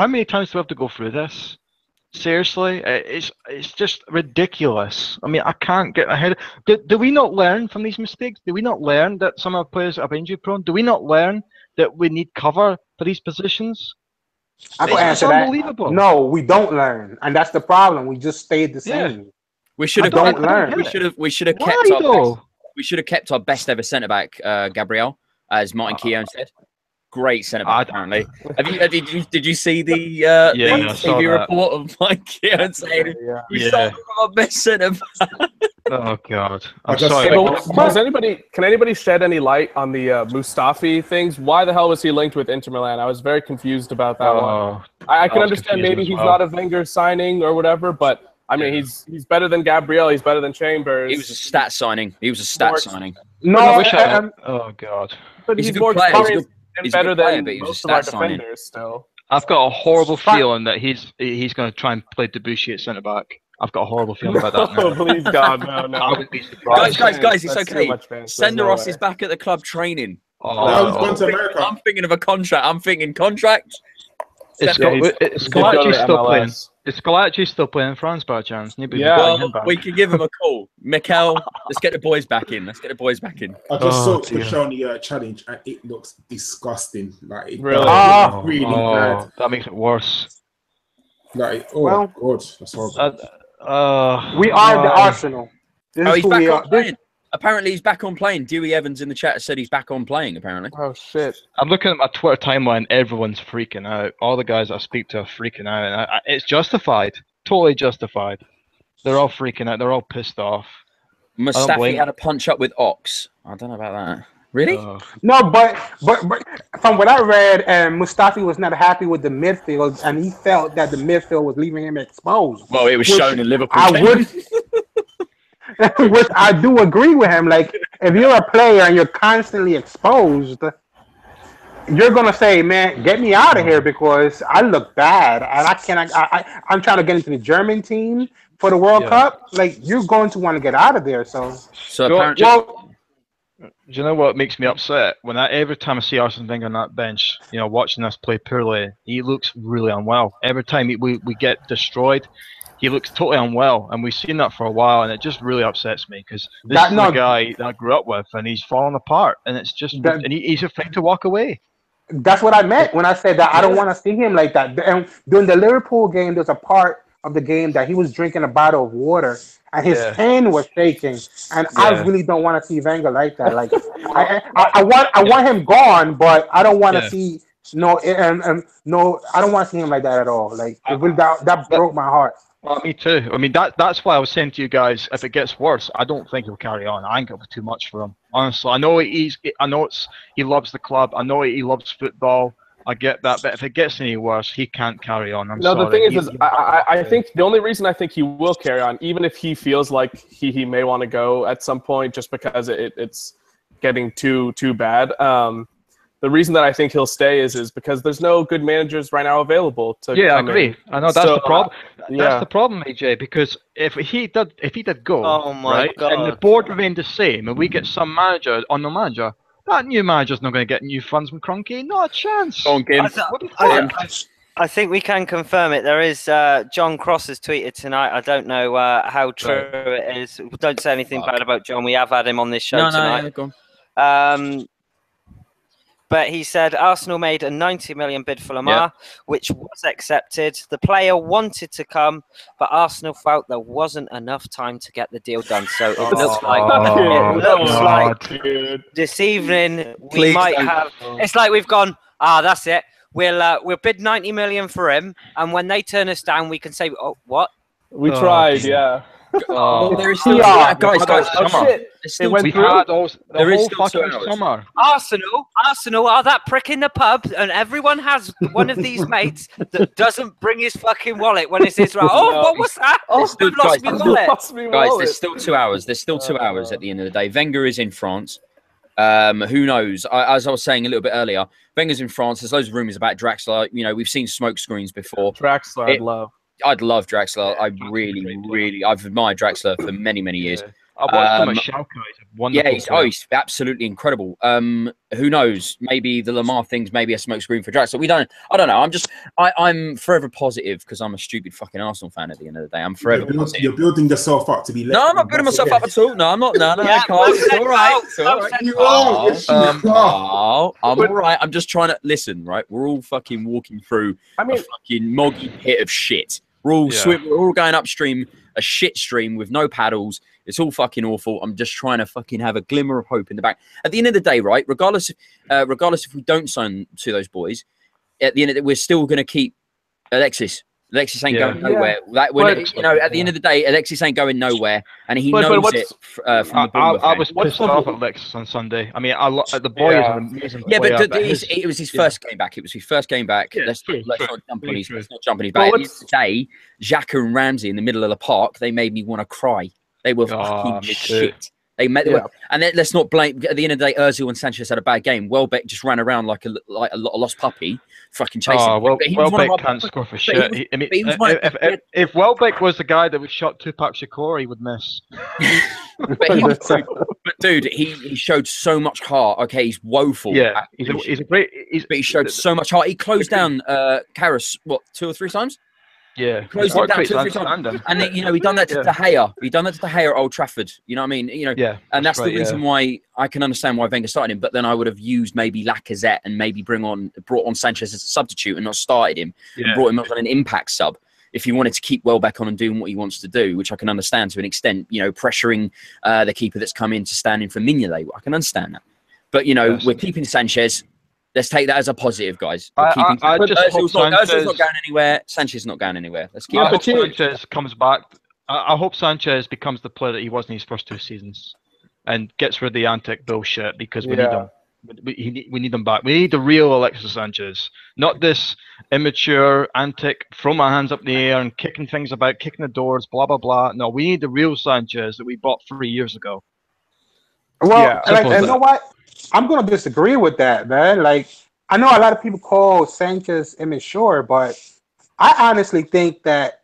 many times do we have to go through this? Seriously, it's just ridiculous. I mean, I can't get ahead. Do we not learn from these mistakes? Do we not learn that some of our players are injury prone? Do we not learn that we need cover for these positions? I can answer unbelievable. that. No, we don't learn, and that's the problem. We just stayed the same. Yeah. We should have learn. We should have kept our best ever centre back, Gabriel, as Martin Keown said. Great centre back, apparently. Did you see the TV report of Mike Keown saying we sold our best centre back? Oh God! Can anybody shed any light on the Mustafi things? Why the hell was he linked with Inter Milan? I was very confused about that one. I can understand maybe he's not a Wenger signing or whatever, but I mean he's better than Gabriel. He's better than Chambers. He was a stat signing. No, oh God! But he's more experienced and better than most of our defenders still. I've got a horrible feeling that he's going to try and play Debussy at centre back. I've got a horrible feeling about that now. Oh, please God, no. I would be surprised. Guys, it's okay. Senderos is back at the club training. He's gone to America. I'm thinking of a contract. Is Scalacci still playing? Is Scalacci still playing in France by chance? We can give him a call. Mikel, let's get the boys back in. I just saw the challenge and it looks disgusting. Like it really bad. That makes it worse. Like God, that's horrible. We are the Arsenal. He's back on playing. Apparently he's back on playing. Dewey Evans in the chat said he's back on playing, apparently. Oh, shit. I'm looking at my Twitter timeline. Everyone's freaking out. All the guys I speak to are freaking out. And it's justified. Totally justified. They're all freaking out. They're all pissed off. Mustafi had a punch up with Ox. I don't know about that. Really? No, but from what I read, Mustafi was not happy with the midfield, and he felt that the midfield was leaving him exposed. Well, it was shown in Liverpool. Which I do agree with him. Like, if you're a player and you're constantly exposed, you're gonna say, "Man, get me out of here," because I look bad, and I cannot. I'm trying to get into the German team for the World Cup. Like, you're going to want to get out of there. So apparently. Do you know what makes me upset? Every time I see Arsene Wenger on that bench, watching us play poorly, he looks really unwell. Every time we get destroyed, he looks totally unwell, and we've seen that for a while, and it just really upsets me because this is the guy that I grew up with, and he's fallen apart, and it's just and he's afraid to walk away. That's what I meant when I said that I don't want to see him like that. And during the Liverpool game, there's a part of the game that he was drinking a bottle of water, and his hand was shaking, and I really don't want to see Wenger like that. Like, I want him gone, but I don't want to see no, I don't want to see him like that at all. Like, that broke my heart. Well, me too. I mean, that's why I was saying to you guys, if it gets worse, I don't think he'll carry on. I think it'll be too much for him. Honestly, I know he loves the club. I know he loves football. I get that, but if it gets any worse, he can't carry on. I'm sorry. The thing is I think the only reason I think he will carry on, even if he feels like he may want to go at some point, just because it's getting too bad. The reason that I think he'll stay is because there's no good managers right now available to. Yeah, I agree. I know that's the problem. That's the problem, AJ. Because if he did go, God. And the board remained the same, and we get some manager on the manager. That new manager's not going to get new funds from Kroenke. Not a chance. I think we can confirm it. There is John Cross has tweeted tonight. I don't know how true it is. Don't say anything bad about John. We have had him on this show tonight. No, go on. But he said Arsenal made a 90 million bid for Lamar, which was accepted. The player wanted to come, but Arsenal felt there wasn't enough time to get the deal done. So it looks like this evening we might have. It's like we've gone. That's it. We'll bid 90 million for him, and when they turn us down, we can say, "Oh, what? We tried, yeah." There is still guys. We had the whole fucking summer. Arsenal are that prick in the pub, and everyone has one of these mates that doesn't bring his fucking wallet when it's his right. What was that? I've lost my wallet. Guys, there's still 2 hours. There's still 2 hours at the end of the day. Wenger is in France. Who knows? As I was saying a little bit earlier, Wenger's in France. There's loads of rumours about Draxler. You know, we've seen smoke screens before. Draxler, I'd love Draxler. I really, I've admired Draxler for many, many years. Yeah. I watched him at Schalke. He's a wonderful player. He's absolutely incredible. Who knows? Maybe the Lamar thing's maybe a smoke screen for Draxler. I don't know. I'm forever positive because I'm a stupid fucking Arsenal fan at the end of the day. I'm forever positive. You're building yourself up to be. No, I'm not building myself up at all. No, I'm not. No, Carl. It's all right. It's all right. I'm all right. I'm just trying to listen. Right, we're all fucking walking through a fucking moggy pit of shit. We're all we're all going upstream a shit stream with no paddles. It's all fucking awful. I'm just trying to fucking have a glimmer of hope in the back. At the end of the day, right, regardless if we don't sign to those boys, at the end of the day, we're still going to keep Alexis. Alexis ain't going nowhere. At the end of the day, Alexis ain't going nowhere, and he knows it from the ball. I was pissed off at Alexis on Sunday. I mean, the boy is an amazing player. Yeah, but it was his first game back. It was his first game back. Yeah, let's not jump on his back. At the end of the day, Xhaka and Ramsey in the middle of the park, they made me want to cry. They were fucking shit. And then let's not blame. At the end of the day, Ozil and Sanchez had a bad game. Welbeck just ran around like a lost puppy, fucking chasing. Welbeck can't score for shit. If Welbeck was the guy that was shot Tupac Shakur, he would miss. but dude, he showed so much heart. Okay, he's woeful. Yeah, he's a great. But he showed so much heart. He closed down Karras 2 or 3 times. Yeah, closed it down 2 or 3 times. And then, he done that to De Gea. He done that to De Gea at Old Trafford. You know what I mean? And that's the reason why I can understand why Wenger started him. But then I would have used maybe Lacazette and maybe brought on Sanchez as a substitute and not started him and brought him on an impact sub. If you wanted to keep Welbeck on and doing what he wants to do, which I can understand to an extent, pressuring the keeper that's come in to stand in for Mignolet. I can understand that. But, we're keeping Sanchez. Let's take that as a positive, guys. Ozil's not going anywhere. Sanchez not going anywhere. Let's keep. I hope Sanchez comes back. I hope Sanchez becomes the player that he was in his first 2 seasons, and gets rid of the antic bullshit because we need him. We need him back. We need the real Alexis Sanchez, not this immature antic, throw my hands up in the air and kicking things about, kicking the doors, blah blah blah. No, we need the real Sanchez that we bought 3 years ago. Well, you know what? I'm going to disagree with that, man. Like, I know a lot of people call Sanchez immature, but I honestly think that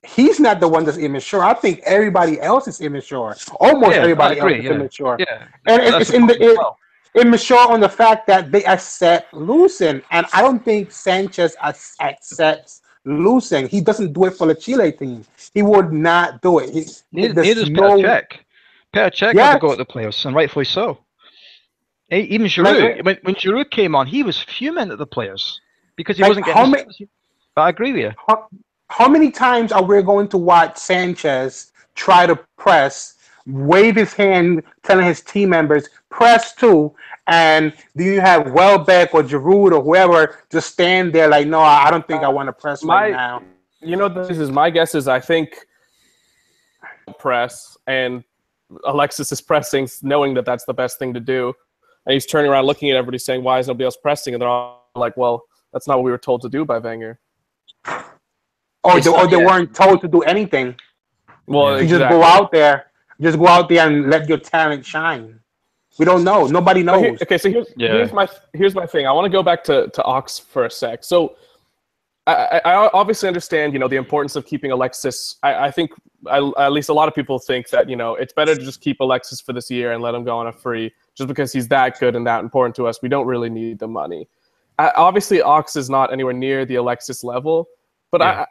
he's not the one that's immature. I think everybody else is immature. Almost everybody else is immature. Yeah. And it's immature on the fact that they accept losing. And I don't think Sanchez accepts losing. He doesn't do it for the Chile team. He would not do it. Neither does Petr Cech. Petr Cech had to go at the playoffs, and rightfully so. Even Giroud, when Giroud came on, he was fuming at the players because he wasn't getting. But I agree with you. How many times are we going to watch Sanchez try to press, wave his hand, telling his team members, press 2, and do you have Welbeck or Giroud or whoever just stand there like, no, I don't think I want to press right now. This is my guess is I think press, and Alexis is pressing, knowing that that's the best thing to do. And he's turning around looking at everybody saying, why is nobody else pressing? And they're all like, well, that's not what we were told to do by Wenger. Or they weren't told to do anything. Well, you just go out there and let your talent shine. We don't know. Nobody knows. So here's my thing. I want to go back to Ox for a sec. So I obviously understand, the importance of keeping Alexis. I think at least a lot of people think that, it's better to just keep Alexis for this year and let him go on a free just because he's that good and that important to us. We don't really need the money. Obviously, Ox is not anywhere near the Alexis level. But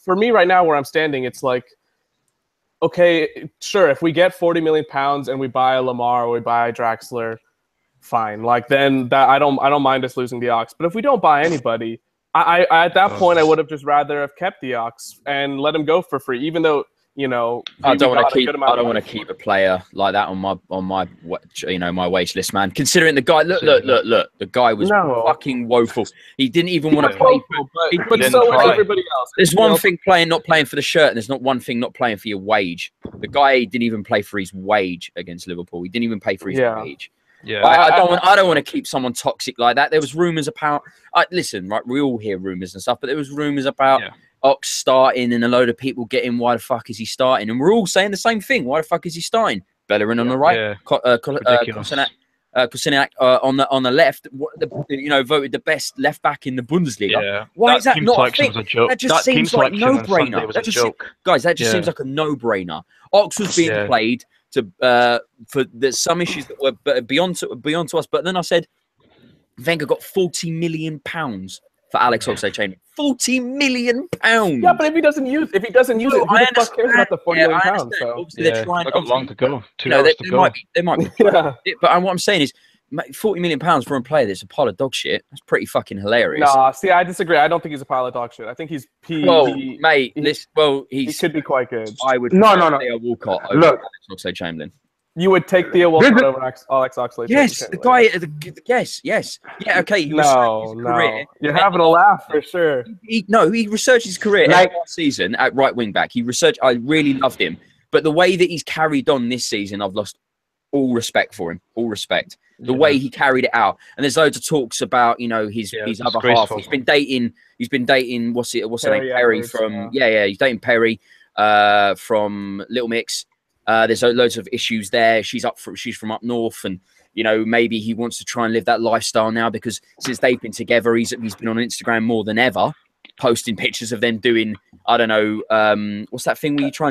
for me right now where I'm standing, it's like, okay, sure, if we get £40 million and we buy a Lamar or we buy Draxler, fine. Like then that I don't mind us losing the Ox. But if we don't buy anybody, I at that point I would have just rather have kept the Ox and let him go for free, even though I don't want to keep a player like that on my my wage list, man. Considering the guy, look, the guy was fucking woeful. He didn't even want to play. But so was everybody else. There's one thing not playing for the shirt, and there's not one thing not playing for your wage. The guy didn't even play for his wage against Liverpool. He didn't even pay for his wage. Yeah, I don't want to keep someone toxic like that. There was rumors about. Listen, right? We all hear rumors and stuff, but there was rumors about. Ox starting and a load of people getting, why the fuck is he starting? And we're all saying the same thing. Why the fuck is he starting? Bellerin on the right, Kolasinac on the left, voted the best left back in the Bundesliga. Yeah. Why is that not a selection thing? was a joke. That just team seems like selection on Sunday no-brainer. was a joke. Guys, that just seems like a no-brainer. Ox was being played for there's some issues that were beyond to us. But then I said, Wenger got £40 million for Alex Oxlade-Chamberlain. £40 million. Yeah, but if he doesn't use it, who the fuck cares about the £40 million? So obviously they're trying. They've got long to go. 2 hours to go. They might be. But what I'm saying is, £40 million for a player that's a pile of dog shit. That's pretty fucking hilarious. Nah, see, I disagree. I don't think he's a pile of dog shit. I think he's mate. He could be quite good. I would no. Theo Walcott over Look, Alex Oxlade-Chamberlain. You would take Theo Walcott over Alex Oxlade? Yes, the guy. Yes. Yeah, okay. No. You're having a laugh for sure. He researched his career last season at right wing back. I really loved him, but the way that he's carried on this season, I've lost all respect for him. All respect. The way he carried it out, and there's loads of talks about his other half. He's been dating what's her name, Perry from he's dating Perry from Little Mix. There's loads of issues there. She's from up north, and maybe he wants to try and live that lifestyle now because since they've been together, he's been on Instagram more than ever, posting pictures of them doing what's that thing where you try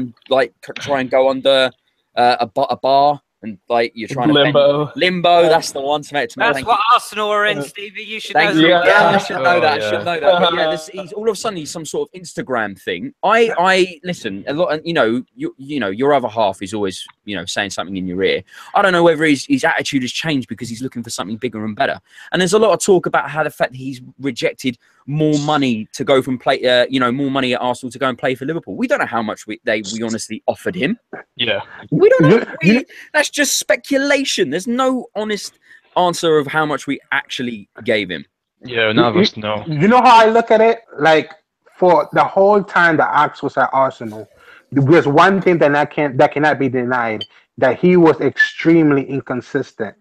and go under a bar. And you're trying limbo. Limbo, that's the one to make. That's what Arsenal are in, Stevie. You should know. I should know that. I should know that. But all of a sudden he's some sort of Instagram thing. I listen a lot, and your other half is always saying something in your ear. I don't know whether his attitude has changed because he's looking for something bigger and better. And there's a lot of talk about how the fact that he's rejected more money to go from more money at Arsenal to go and play for Liverpool. We don't know how much we honestly offered him. Yeah, we don't know. That's just speculation. There's no honest answer of how much we actually gave him. Yeah, none of us know. You know how I look at it? Like for the whole time that Ox was at Arsenal, there's one thing that cannot be denied: that he was extremely inconsistent.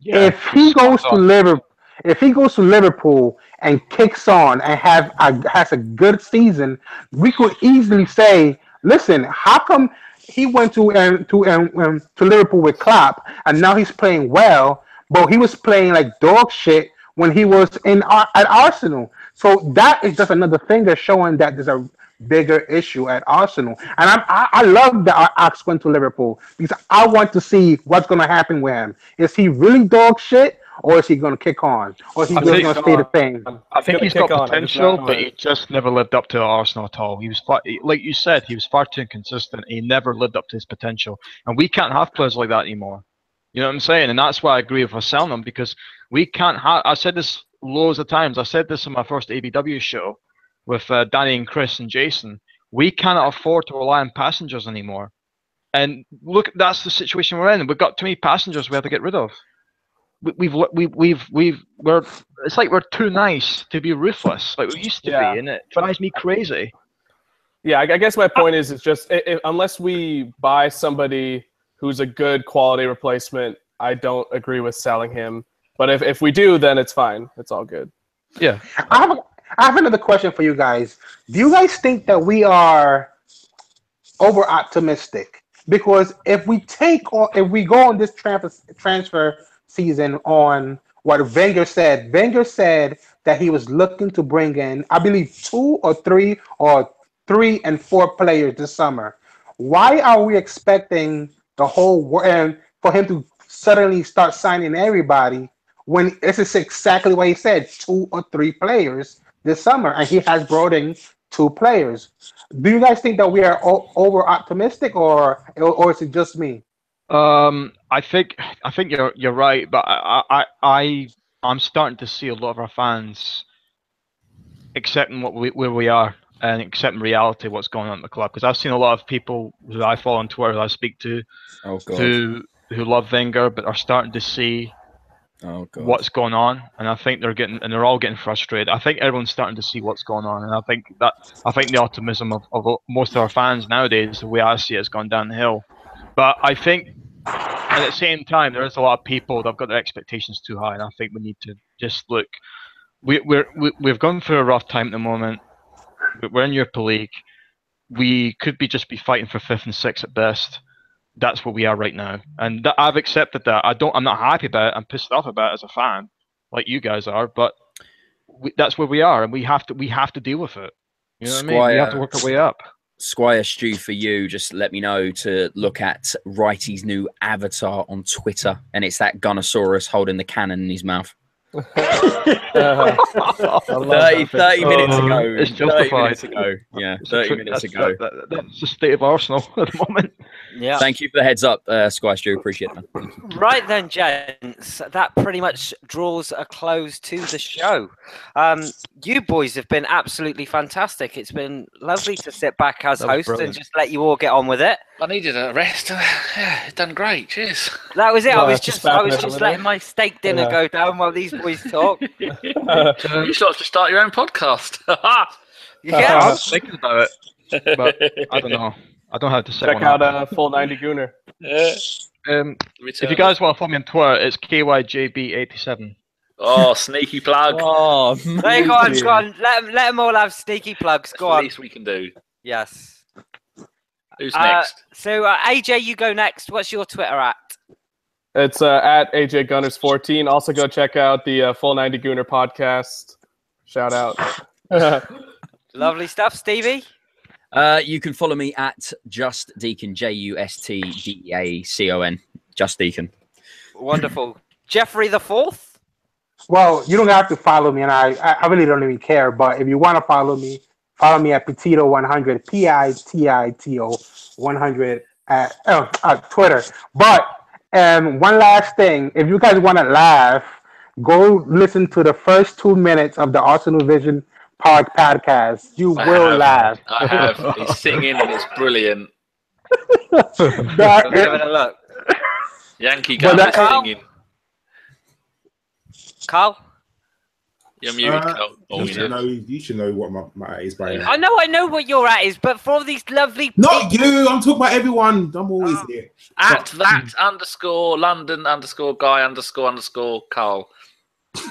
Yeah, if he goes to Liverpool and kicks on and has a good season, we could easily say, listen, how come he went to Liverpool with Klopp and now he's playing well, but he was playing like dog shit when he was at Arsenal. So that is just another finger showing that there's a bigger issue at Arsenal. And I love that Ox went to Liverpool because I want to see what's going to happen with him. Is he really dog shit? Or is he going to kick on? Or is he going to stay the same? I think he's got potential, but he just never lived up to Arsenal at all. He was like you said, he was far too inconsistent. He never lived up to his potential, and we can't have players like that anymore. You know what I'm saying? And that's why I agree with us selling him, because we can't have. I said this loads of times. I said this in my first ABW show with Danny and Chris and Jason. We cannot afford to rely on passengers anymore. And look, that's the situation we're in. We've got too many passengers we have to get rid of. It's like we're too nice to be ruthless, like we used to be, and it drives me crazy. Yeah, I guess my point is just unless we buy somebody who's a good quality replacement, I don't agree with selling him. But if we do, then it's fine. It's all good. Yeah. I have another question for you guys. Do you guys think that we are over optimistic? Because if we go on this transfer season on what Wenger said that he was looking to bring in, I believe 2 or 3 or 3 and 4 players this summer. Why are we expecting the whole world for him to suddenly start signing everybody when this is exactly what he said, 2 or 3 players this summer, and he has brought in 2 players? Do you guys think that we are over optimistic, or is it just me? I think you're right, but I'm starting to see a lot of our fans accepting where we are and accepting reality, what's going on at the club. Because I've seen a lot of people who I follow on Twitter, who I speak to, who love Wenger, but are starting to see what's going on, and I think they're all getting frustrated. I think everyone's starting to see what's going on, and I think the optimism of most of our fans nowadays, the way I see it, has gone down the hill. But I think at the same time, there is a lot of people that have got their expectations too high, and I think we need to just look. We've gone through a rough time at the moment. We're in Europa League. We could just be fighting for 5th and 6th at best. that's where we are right now, and I've accepted that. I'm not happy about it. I'm pissed off about it as a fan, like you guys are. But that's where we are, and we have to deal with it. You know what I mean? We have to work our way up. Squire Stew for you, just let me know to look at Righty's new avatar on Twitter, and it's that Gunnosaurus holding the cannon in his mouth. 30 minutes ago. It's justified. 30 minutes ago. Yeah, 30 minutes ago. That's the state of Arsenal at the moment. Yeah. Thank you for the heads up, Squire Stew. Appreciate it, man. Right then, gents, that pretty much draws a close to the show. You boys have been absolutely fantastic. It's been lovely to sit back as host and just let you all get on with it. I needed a rest. Yeah, done great. Cheers. That was it. Well, I was just letting my steak dinner go down while these boys talk. You should have to start your own podcast. Yeah. I was thinking about it, but I don't know. I don't have to set Check one out up. Full 90 Gooner. If you guys want to follow me on Twitter, it's KYJB87. Oh, sneaky plug. Oh, Hey, go on. Let them all have sneaky plugs. Go That's the on. least we can do. Yes. Who's next? So, AJ, you go next. What's your Twitter at? It's at AJ Gunners 14. Also, go check out the Full 90 Gooner podcast. Shout out. Lovely stuff, Stevie. You can follow me at Just Deacon, JUSTDEACON, Just Deacon. Wonderful. Jeffrey the Fourth. Well, you don't have to follow me, and I really don't even care. But if you want to follow me at Petito100, PITITO 100 at Twitter. But one last thing, if you guys want to laugh, go listen to the first 2 minutes of the Arsenal Vision podcast. You will laugh. I have. He's singing and it's brilliant. Give it a look. Yankee guy singing. Carl? You're muted, Carl. Oh, you should know what my at is by now. I know what your at is, but for all these lovely Not you. I'm talking about everyone. I'm always here. At that _ London _ guy _ Karl.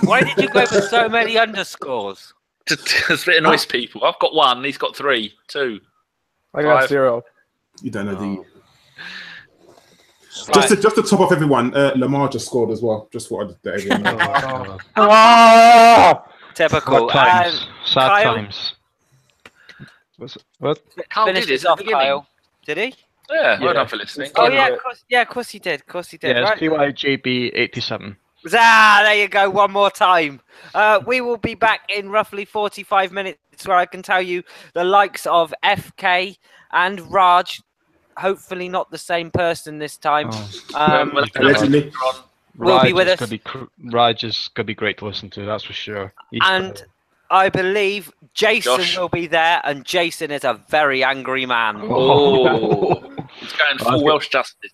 Why did you go for so many underscores? It annoys people. I've got one. He's got 3, 2. I got 5. 0. You don't know, do you? Right. Just to top off everyone, Lamar just scored as well. Just wanted to let everyone know. Typical. Sad Kyle? times. What? Karl Finished did it this at the off, beginning. Kyle. Did he? Yeah, well Yeah. done for listening. Oh, yeah, of course he did. Yeah, Right. it's KYJB87. There you go. One more time. We will be back in roughly 45 minutes where I can tell you the likes of FK and Raj, hopefully not the same person this time, Allegedly. will be with us. Raj is going to be great to listen to, that's for sure. And I believe Jason Josh. will be there, and Jason is a very angry man. Oh, he's going full Welsh justice.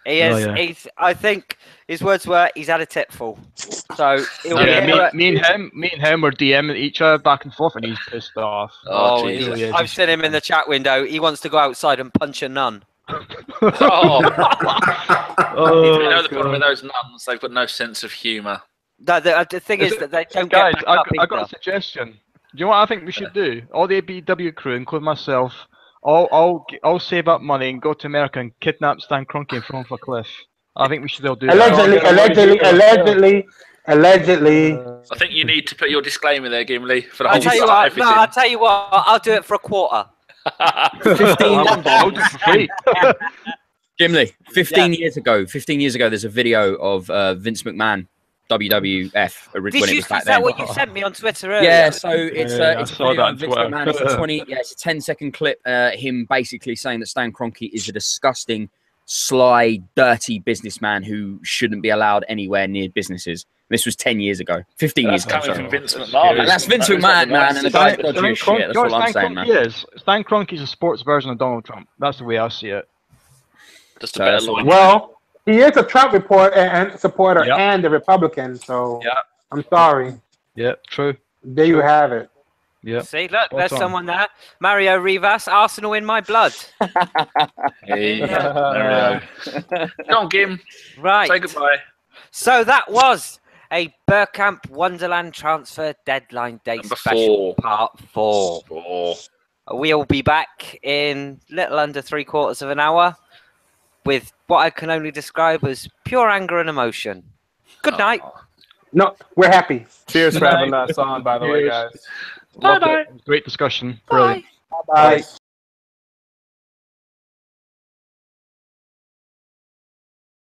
He is. Oh, yeah. I think his words were, he's had a tipful. So he'll be Yeah, here. me and him were DMing each other back and forth, and he's pissed off. Oh, Oh, Jesus. yeah. I've seen him in the chat window. He wants to go outside and punch a nun. Oh. Oh, You know the problem with those nuns? They've got no sense of humour. The thing is that they don't guys, get back up I got a either. suggestion. Do you know what I think we should do? All the ABW crew, including myself, I'll save up money and go to America and kidnap Stan Kroenke and throw him off a cliff. I think we should all do that. Allegedly. I think you need to put your disclaimer there, Gimli, for the I'll whole tell you start, what. everything. No, I'll tell you what. I'll do it for a quarter. 15 I'll do it for free. Gimli, 15 years ago, there's a video of Vince McMahon, WWF, when Is it was back that then. what you sent me on Twitter earlier? Yeah, so it's I a saw video that of on Vince Twitter. McMahon. It's a 10-second clip. Him basically saying that Stan Kroenke is a disgusting, sly, dirty businessman who shouldn't be allowed anywhere near businesses. This was 10 years ago, 15 years That's ago. coming sorry. from Vince McMahon. That's Vince McMahon, man, and the guy's dodgy as shit. That's all I'm saying, man. Stan Kroenke's a sports version of Donald Trump. That's the way I see it. Just a better line. Well, he is a Trump supporter Yep. and a Republican, so Yeah. I'm sorry. Yeah, true. There you have it. Yeah. See, look, there's on. someone there. Mario Rivas, Arsenal in my blood. Hey, there we go. Go on, Gim. Right. Say goodbye. So that was a Bergkamp Wonderland transfer deadline day Number special, 4. part 4. We'll be back in little under 3/4 of an hour. with what I can only describe as pure anger and emotion. Good night. No, we're happy. Cheers for having us on, by the way, guys. Loved it. Great discussion. Bye. Brilliant. Bye.